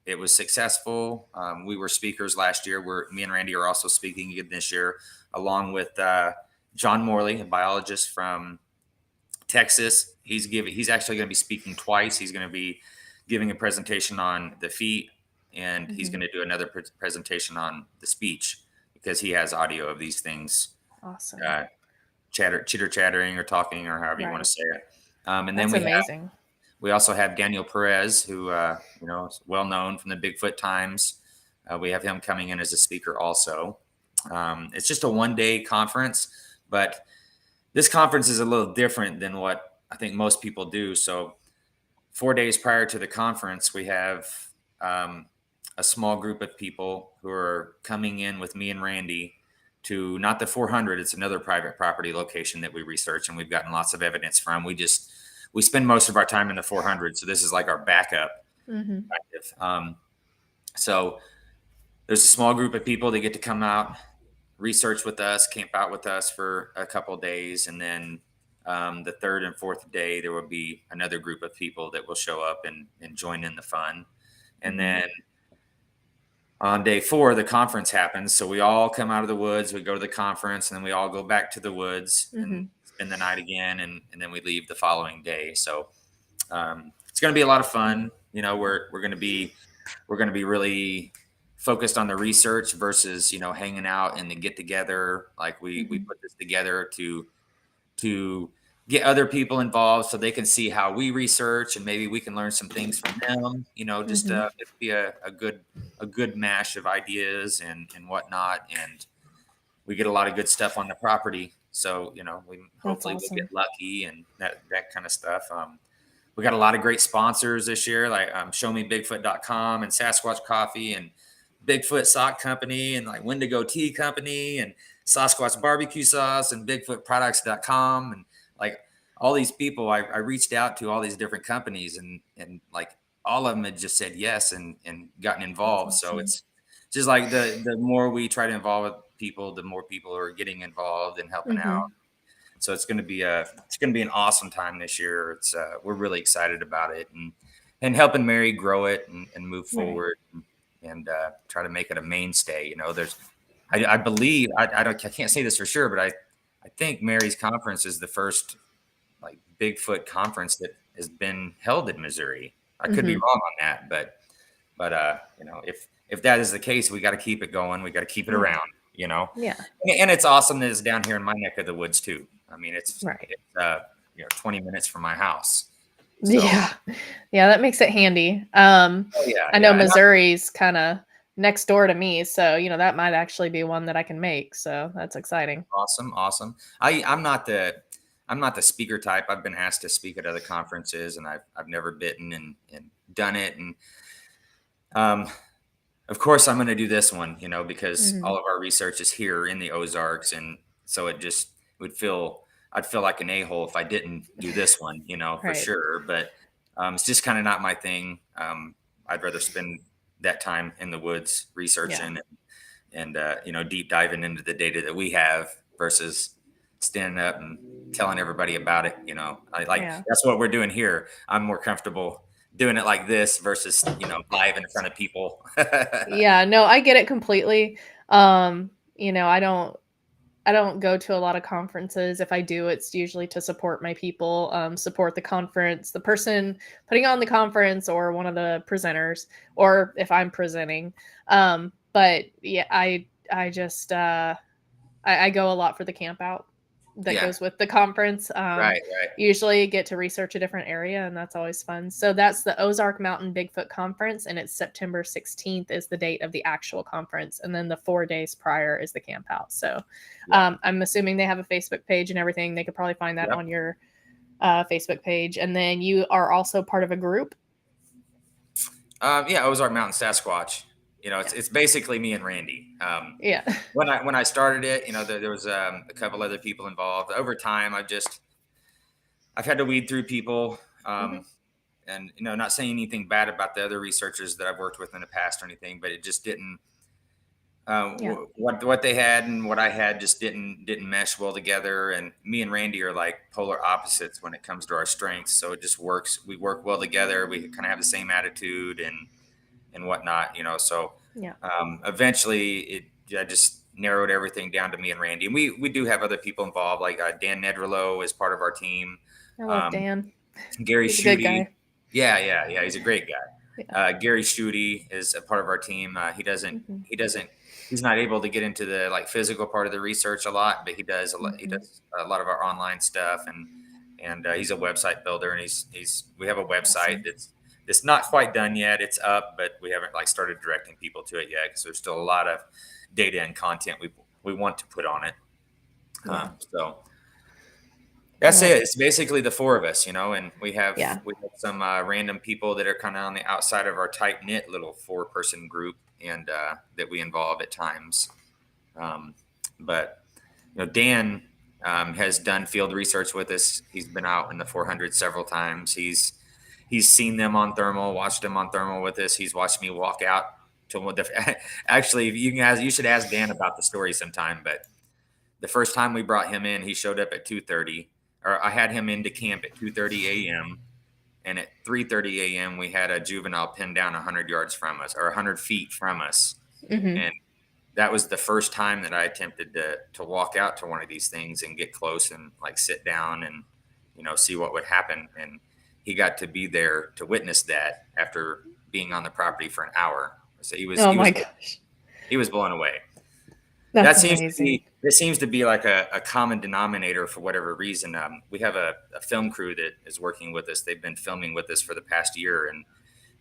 it was successful. We were speakers last year. Me and Randy are also speaking again this year, along with John Morley, a biologist from Texas. He's actually going to be speaking twice. He's going to be giving a presentation on the feet, and he's going to do another presentation on the speech because he has audio of these things. Awesome. Chitter chattering or talking or however you want to say it. And That's then amazing. We also have Daniel Perez, who is well known from the Bigfoot Times. We have him coming in as a speaker also. It's just a one-day conference, but this conference is a little different than what I think most people do. So 4 days prior to the conference, we have a small group of people who are coming in with me and Randy to not the 400. It's another private property location that we research and we've gotten lots of evidence from. We spend most of our time in the 400. So this is like our backup. So there's a small group of people that get to come out, research with us, camp out with us for a couple of days. And then the third and fourth day, there will be another group of people that will show up and join in the fun. And then on day 4, the conference happens. So we all come out of the woods, we go to the conference, and then we all go back to the woods and spend the night again. And then we leave the following day. So it's going to be a lot of fun. We're going to be really focused on the research versus, hanging out and the get together. Like we put this together to get other people involved so they can see how we research and maybe we can learn some things from them, just it'd be a good mash of ideas and whatnot. And we get a lot of good stuff on the property. So, hopefully we'll get lucky and that kind of stuff. We got a lot of great sponsors this year, like showmebigfoot.com and Sasquatch Coffee and Bigfoot Sock Company and like Wendigo Tea Company and Sasquatch Barbecue Sauce and BigfootProducts.com. And like all these people, I reached out to all these different companies and like all of them had just said yes and gotten involved. Awesome. So it's just like the more we try to involve with people, the more people are getting involved and helping out. So it's going to be an awesome time this year. We're really excited about it and helping Mary grow it and move forward and try to make it a mainstay. I believe I can't say this for sure, but I think Mary's conference is the first like Bigfoot conference that has been held in Missouri. I could be wrong on that, but if that is the case, we got to keep it going. We got to keep it around. Yeah. And it's awesome that it's down here in my neck of the woods too. I mean, it's 20 minutes from my house. So, Yeah, that makes it handy. oh yeah, I know yeah. Missouri's kind of next door to me, so that might actually be one that I can make. So that's exciting. Awesome, awesome. I'm not the speaker type. I've been asked to speak at other conferences, and I've never bitten and done it. And um, of course, I'm going to do this one, because Hmm. all of our research is here in the Ozarks, and so it just would feel I'd feel like an a-hole if I didn't do this one, for Right. sure. But it's just kind of not my thing. I'd rather spend that time in the woods Yeah. researching and deep diving into the data that we have versus standing up and telling everybody about it. I like Yeah. that's what we're doing here. I'm more comfortable doing it like this versus live in front of people. Yeah, no, I get it completely. I don't go to a lot of conferences. If I do, it's usually to support my people, support the conference, the person putting on the conference, or one of the presenters, or if I'm presenting. But yeah, I just I go a lot for the camp out that Yeah, goes with the conference. right, right. Usually get to research a different area, and that's always fun. So that's the Ozark Mountain Bigfoot Conference, and it's September 16th is the date of the actual conference, and then the 4 days prior is the camp out. So Yeah, I'm assuming they have a Facebook page and everything. They could probably find that yep. on your Facebook page, and then you are also part of a group. Yeah, Ozark Mountain Sasquatch. Yeah, It's basically me and Randy. yeah. When I started it, there was a couple other people involved. Over time, I've had to weed through people. Hmm. And not saying anything bad about the other researchers that I've worked with in the past or anything, but it just didn't. Yeah. What they had and what I had just didn't mesh well together. And me and Randy are like polar opposites when it comes to our strengths. So it just works. We work well together. We kind of have the same attitude and whatnot. So Yeah. eventually I just narrowed everything down to me and Randy. And we do have other people involved, like Dan Nedrolo is part of our team. I love Um, Dan. Gary He's a good Schutte. guy. Yeah, yeah, yeah. He's a great guy. Yeah. Gary Schutte is a part of our team. Hmm. He's not able to get into the like physical part of the research a lot, but he does a lot. He Hmm. does a lot of our online stuff, and he's a website builder, and we have a website Awesome. that's not quite done yet. It's up, but we haven't like started directing people to it yet because there's still a lot of data and content we want to put on it. Yeah. So that's Well, it. It's basically the four of us, and yeah. we have some random people that are kind of on the outside of our tight knit little 4-person group, and that we involve at times. Um, but Dan has done field research with us. He's been out in the 400 several times. He's seen them on thermal, watched them on thermal with us. He's watched me walk out to one. Actually, you should ask Dan about the story sometime. But the first time we brought him in, he showed up at 2:30, or I had him into camp at 2:30 a.m. And at 3:30 a.m. we had a juvenile pinned down 100 yards from us, or 100 feet from us. Hmm. And that was the first time that I attempted to walk out to one of these things and get close and like sit down and see what would happen. And he got to be there to witness that after being on the property for an hour. So Oh my gosh. he was blown away. That's amazing. This seems to be like a common denominator for whatever reason. We have a film crew that is working with us. They've been filming with us for the past year, and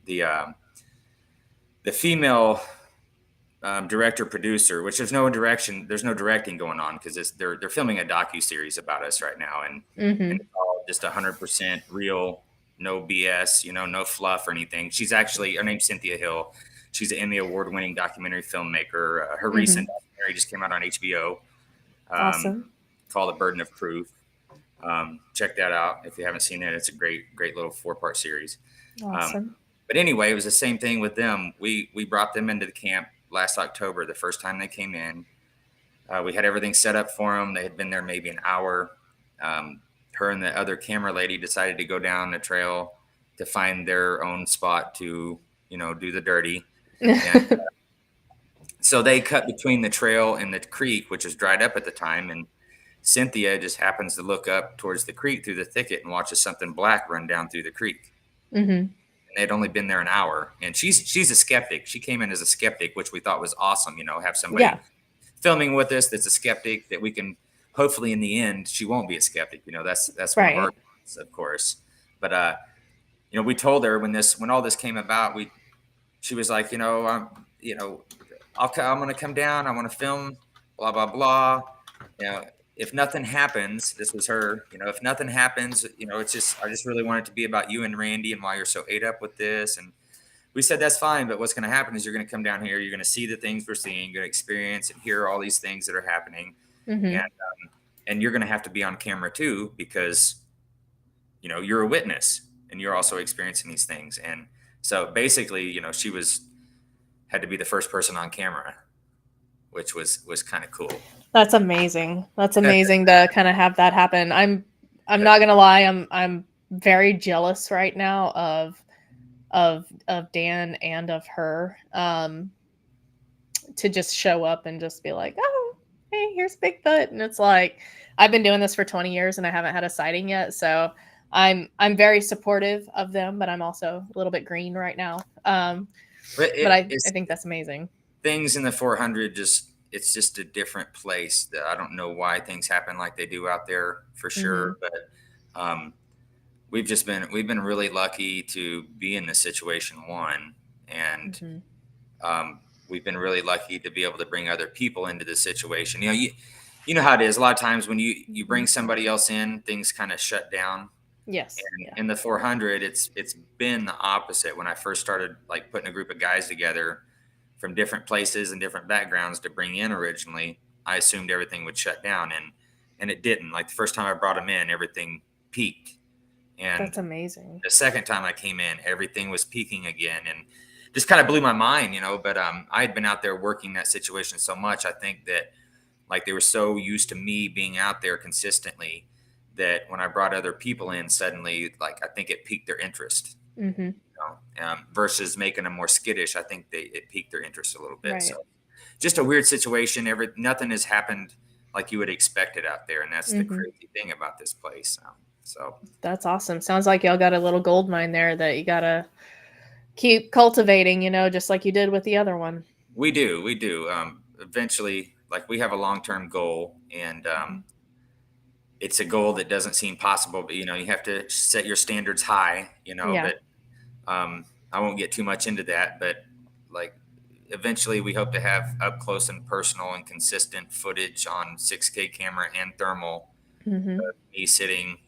the female director producer, which there's no directing going on because they're filming a docu-series about us right now, and Hmm. it's all just 100% real, no BS, no fluff or anything. Her name's Cynthia Hill. She's an Emmy award-winning documentary filmmaker. Her recent Hmm. documentary just came out on HBO, um, Awesome. called The Burden of Proof. Check that out if you haven't seen it. It's a great little 4-part series. Um, Awesome. but anyway, it was the same thing with them. We brought them into the camp last October, the first time they came in. We had everything set up for them. They had been there maybe an hour. Her and the other camera lady decided to go down the trail to find their own spot to, do the dirty. And so they cut between the trail and the creek, which was dried up at the time. And Cynthia just happens to look up towards the creek through the thicket and watches something black run down through the creek. Hmm. And they'd only been there an hour. And she's a skeptic. She came in as a skeptic, which we thought was awesome. Have somebody Yeah. filming with us that's a skeptic that we can hopefully in the end she won't be a skeptic. That's one of our Right. goals, of course. But we told her when all this came about, she was like, I'm going to come down. I want to film, blah, blah, blah. If nothing happens, this was her, if nothing happens, it's I just really want it to be about you and Randy and why you're so ate up with this. And we said, that's fine. But what's going to happen is you're going to come down here. You're going to see the things we're seeing. You're going to experience and hear all these things that are happening. Mm-hmm. And you're going to have to be on camera too, because, you're a witness and you're also experiencing these things. And so basically, she had to be the first person on camera, which was kind of cool. That's amazing. That's amazing to kind of have that happen. I'm not gonna lie, I'm very jealous right now of Dan and of her. To just show up and just be like, oh, hey, here's Bigfoot. And it's like, I've been doing this for 20 years and I haven't had a sighting yet. So I'm very supportive of them, but I'm also a little bit green right now. But I think that's amazing. Things in the 400 it's just a different place. That I don't know why things happen like they do out there for sure. Mm-hmm. But we've been really lucky to be in this situation, one, and mm-hmm. We've been really lucky to be able to bring other people into the situation. You know how it is. A lot of times when you bring somebody else in, things kind of shut down. Yes. And in the 400, it's been the opposite. When I first started like putting a group of guys together from different places and different backgrounds to bring in originally, I assumed everything would shut down, and it didn't. Like the first time I brought them in, everything peaked. And that's amazing. The second time I came in, everything was peaking again, and just kind of blew my mind, But I had been out there working that situation so much. I think that like they were so used to me being out there consistently that when I brought other people in, suddenly, like I think it piqued their interest. Mm-hmm. Versus making them more skittish, I think it piqued their interest a little bit. Right. So just a weird situation. Nothing has happened like you would expect it out there, and that's mm-hmm. the crazy thing about this place. So that's awesome. Sounds like y'all got a little gold mine there that you gotta keep cultivating, just like you did with the other one. We do. Eventually, like we have a long-term goal, and it's a goal that doesn't seem possible, but you have to set your standards high, yeah. But I won't get too much into that, but like eventually we hope to have up close and personal and consistent footage on 6K camera and thermal, mm-hmm. Me sitting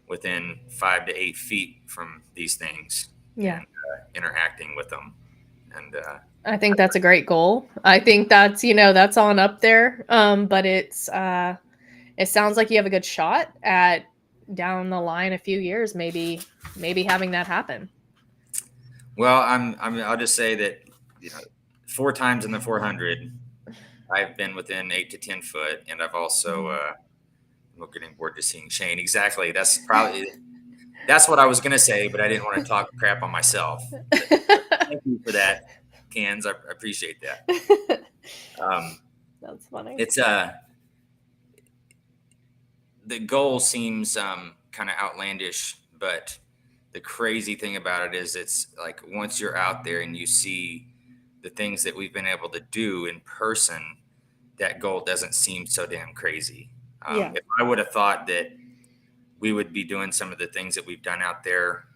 within 5 to 8 feet from these things, yeah, and interacting with them. And I think that's a great goal. I think that's, that's on up there. But it sounds like you have a good shot at down the line a few years, maybe having that happen. Well, I'll just say that 4 times in the 400, I've been within 8 to 10 foot, and I've also I'm getting bored just seeing Shane. Exactly, that's what I was gonna say, but I didn't want to talk crap on myself. Thank you for that, Cans. I appreciate that. That's funny. It's the goal seems kind of outlandish, but the crazy thing about it is it's like once you're out there and you see the things that we've been able to do in person, that goal doesn't seem so damn crazy. Yeah. If I would have thought that we would be doing some of the things that we've done out there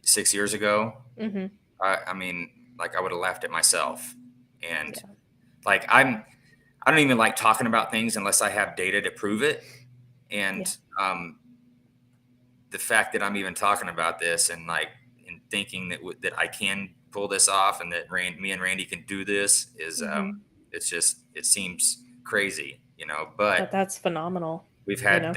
6 years ago, mm-hmm. I mean, like I would have laughed at myself. And like I don't even like talking about things unless I have data to prove it. And the fact that I'm even talking about this and thinking that I can pull this off and that me and Randy can do this is mm-hmm. It seems crazy, but that's phenomenal. We've had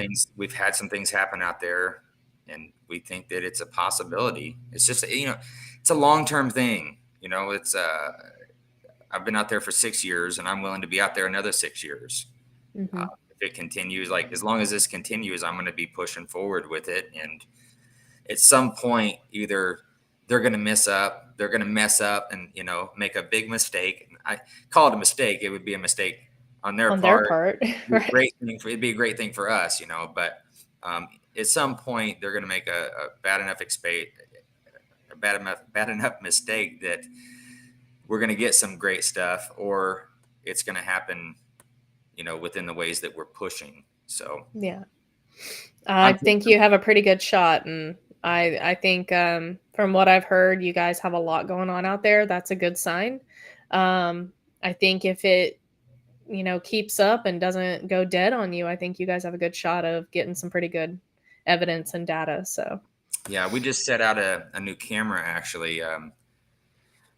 some things happen out there, and we think that it's a possibility. It's just, it's a long-term thing. I've been out there for 6 years, and I'm willing to be out there another 6 years. Mm-hmm. If it continues, as long as this continues, I'm going to be pushing forward with it. And at some point, either they're going to mess up and, make a big mistake. I call it a mistake. It would be a mistake on their part. Right. It'd be a great thing for us, but at some point they're going to make a bad enough mistake that we're going to get some great stuff, or it's going to happen, within the ways that we're pushing. So yeah, I think you have a pretty good shot, and I think from what I've heard, you guys have a lot going on out there. That's a good sign. I think if it keeps up and doesn't go dead on you, I think you guys have a good shot of getting some pretty good evidence and data. So Yeah, we just set out a new camera actually.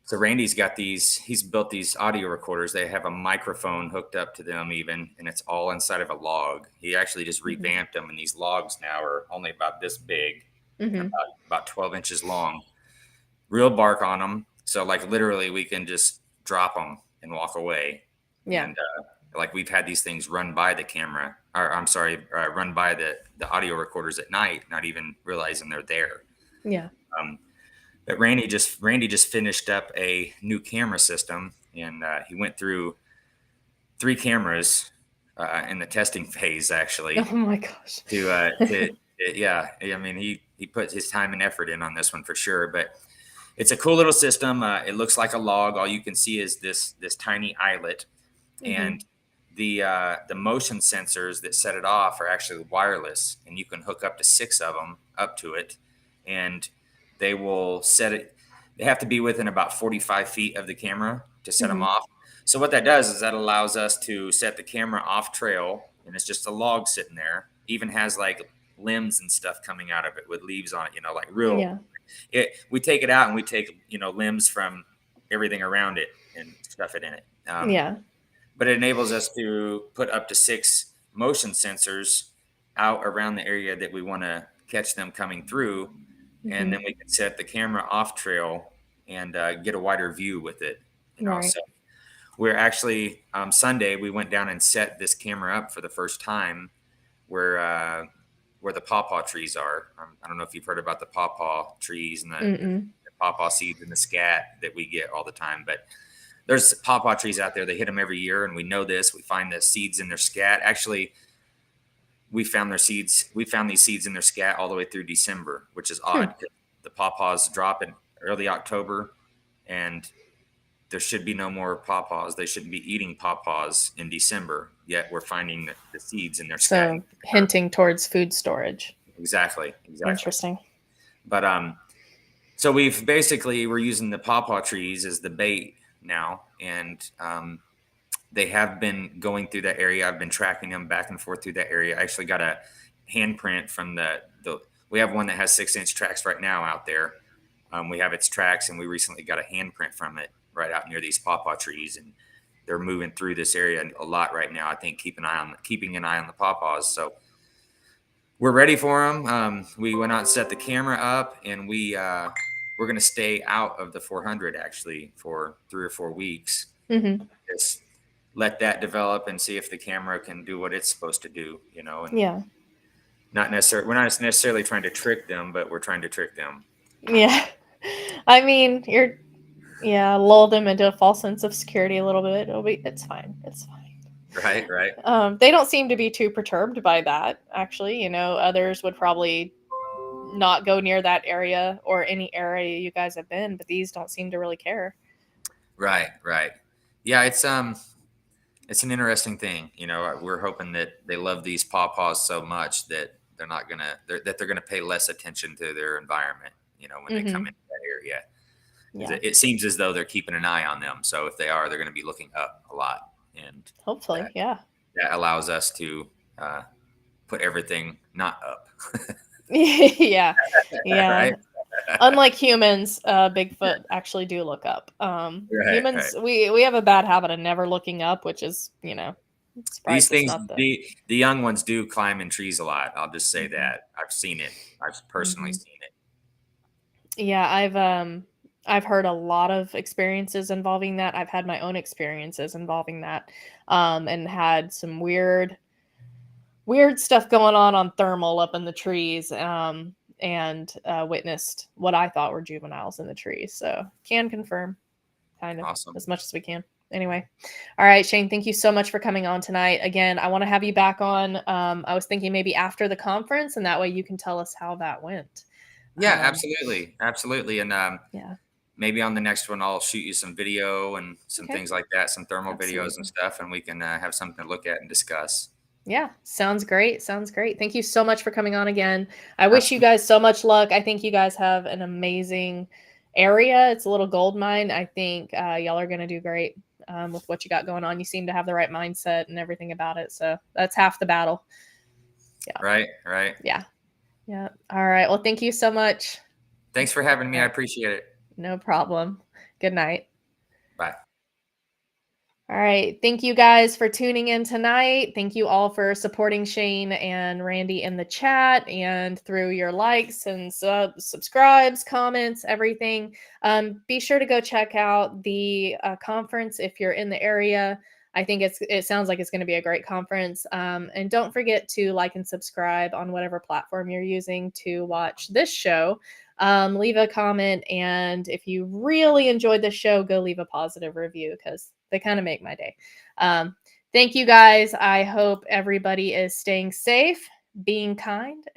So Randy's got he's built these audio recorders. They have a microphone hooked up to them even, and it's all inside of a log. He actually just revamped them, and these logs now are only about this big, and mm-hmm. about 12 inches long. Real bark on them. So like literally we can just drop them and walk away. Yeah. And like we've had these things run by the camera, or I'm sorry, run by the audio recorders at night, not even realizing they're there. Yeah. But Randy just finished up a new camera system, and he went through 3 cameras in the testing phase actually. Oh my gosh. Yeah, I mean he put his time and effort in on this one for sure. But it's a cool little system. It looks like a log. All you can see is this tiny eyelet, and the motion sensors that set it off are actually wireless, and you can hook up to 6 of them up to it, and they will set it. They have to be within about 45 feet of the camera to set them off. So what that does is that allows us to set the camera off trail, and it's just a log sitting there. Even has like limbs and stuff coming out of it with leaves on it, like real. Yeah. We take it out and we take limbs from everything around it and stuff it in it. Yeah. But it enables us to put up to 6 motion sensors out around the area that we want to catch them coming through. And then we can set the camera off trail and get a wider view with it. Right. So we're actually Sunday we went down and set this camera up for the first time where the pawpaw trees are. I don't know if you've heard about the pawpaw trees and the pawpaw seeds and the scat that we get all the time, but there's pawpaw trees out there. They hit them every year, and we know this. We find the seeds in their scat. Actually, we found their seeds. We found these seeds in their scat all the way through December, which is odd. The pawpaws drop in early October, and there should be no more pawpaws. They shouldn't be eating pawpaws in December, yet we're finding the seeds in their scat. So hinting towards food storage. Exactly. Interesting. But so we're using the pawpaw trees as the bait now, and they have been going through that area. I've been tracking them back and forth through that area. I actually got a handprint from we have one that has 6-inch tracks right now out there. We have its tracks, and we recently got a handprint from it right out near these pawpaw trees, and they're moving through this area a lot right now. I think keeping an eye on the pawpaws. So we're ready for them. We went out and set the camera up, and we're going to stay out of the 400 actually for 3 or 4 weeks. Just let that develop and see if the camera can do what it's supposed to do, and we're not necessarily trying to trick them, but we're trying to trick them. Yeah. I mean, lull them into a false sense of security a little bit. It's fine. Right. They don't seem to be too perturbed by that, actually. Others would probably not go near that area or any area you guys have been, but these don't seem to really care. Right. Yeah, it's an interesting thing. We're hoping that they love these pawpaws so much that they're gonna pay less attention to their environment, when they come into that area. Yeah. It seems as though they're keeping an eye on them. So if they are, they're going to be looking up a lot, and hopefully, that allows us to put everything not up. Yeah. Right? Unlike humans, Bigfoot actually do look up. Humans, we have a bad habit of never looking up, which is, these things, the young ones do climb in trees a lot. I'll just say that. I've seen it. I've personally seen it. Yeah, I've heard a lot of experiences involving that. I've had my own experiences involving that, and had some weird stuff going on thermal up in the trees, and witnessed what I thought were juveniles in the trees. So can confirm, kind of, awesome, as much as we can. Anyway, all right, Shane, thank you so much for coming on tonight. Again, I want to have you back on. I was thinking maybe after the conference, and that way you can tell us how that went. Yeah, absolutely. And maybe on the next one, I'll shoot you some video and some things like that, some thermal videos and stuff, and we can have something to look at and discuss. Yeah, sounds great. Sounds great. Thank you so much for coming on again. I wish you Absolutely. guys so much luck. I think you guys have an amazing area. It's a little gold mine. I think y'all are going to do great with what you got going on. You seem to have the right mindset and everything about it. So that's half the battle. Yeah. Right, right. Yeah. Yeah. All right. Well, thank you so much. Thanks for having me. I appreciate it. No problem. Good night. Bye. All right. Thank you guys for tuning in tonight. Thank you all for supporting Shane and Randy in the chat and through your likes and subscribes, comments, everything. Be sure to go check out the conference if you're in the area. I think it sounds like it's going to be a great conference. And don't forget to like and subscribe on whatever platform you're using to watch this show. Leave a comment, and if you really enjoyed the show, go leave a positive review because they kind of make my day. Thank you guys. I hope everybody is staying safe, being kind, and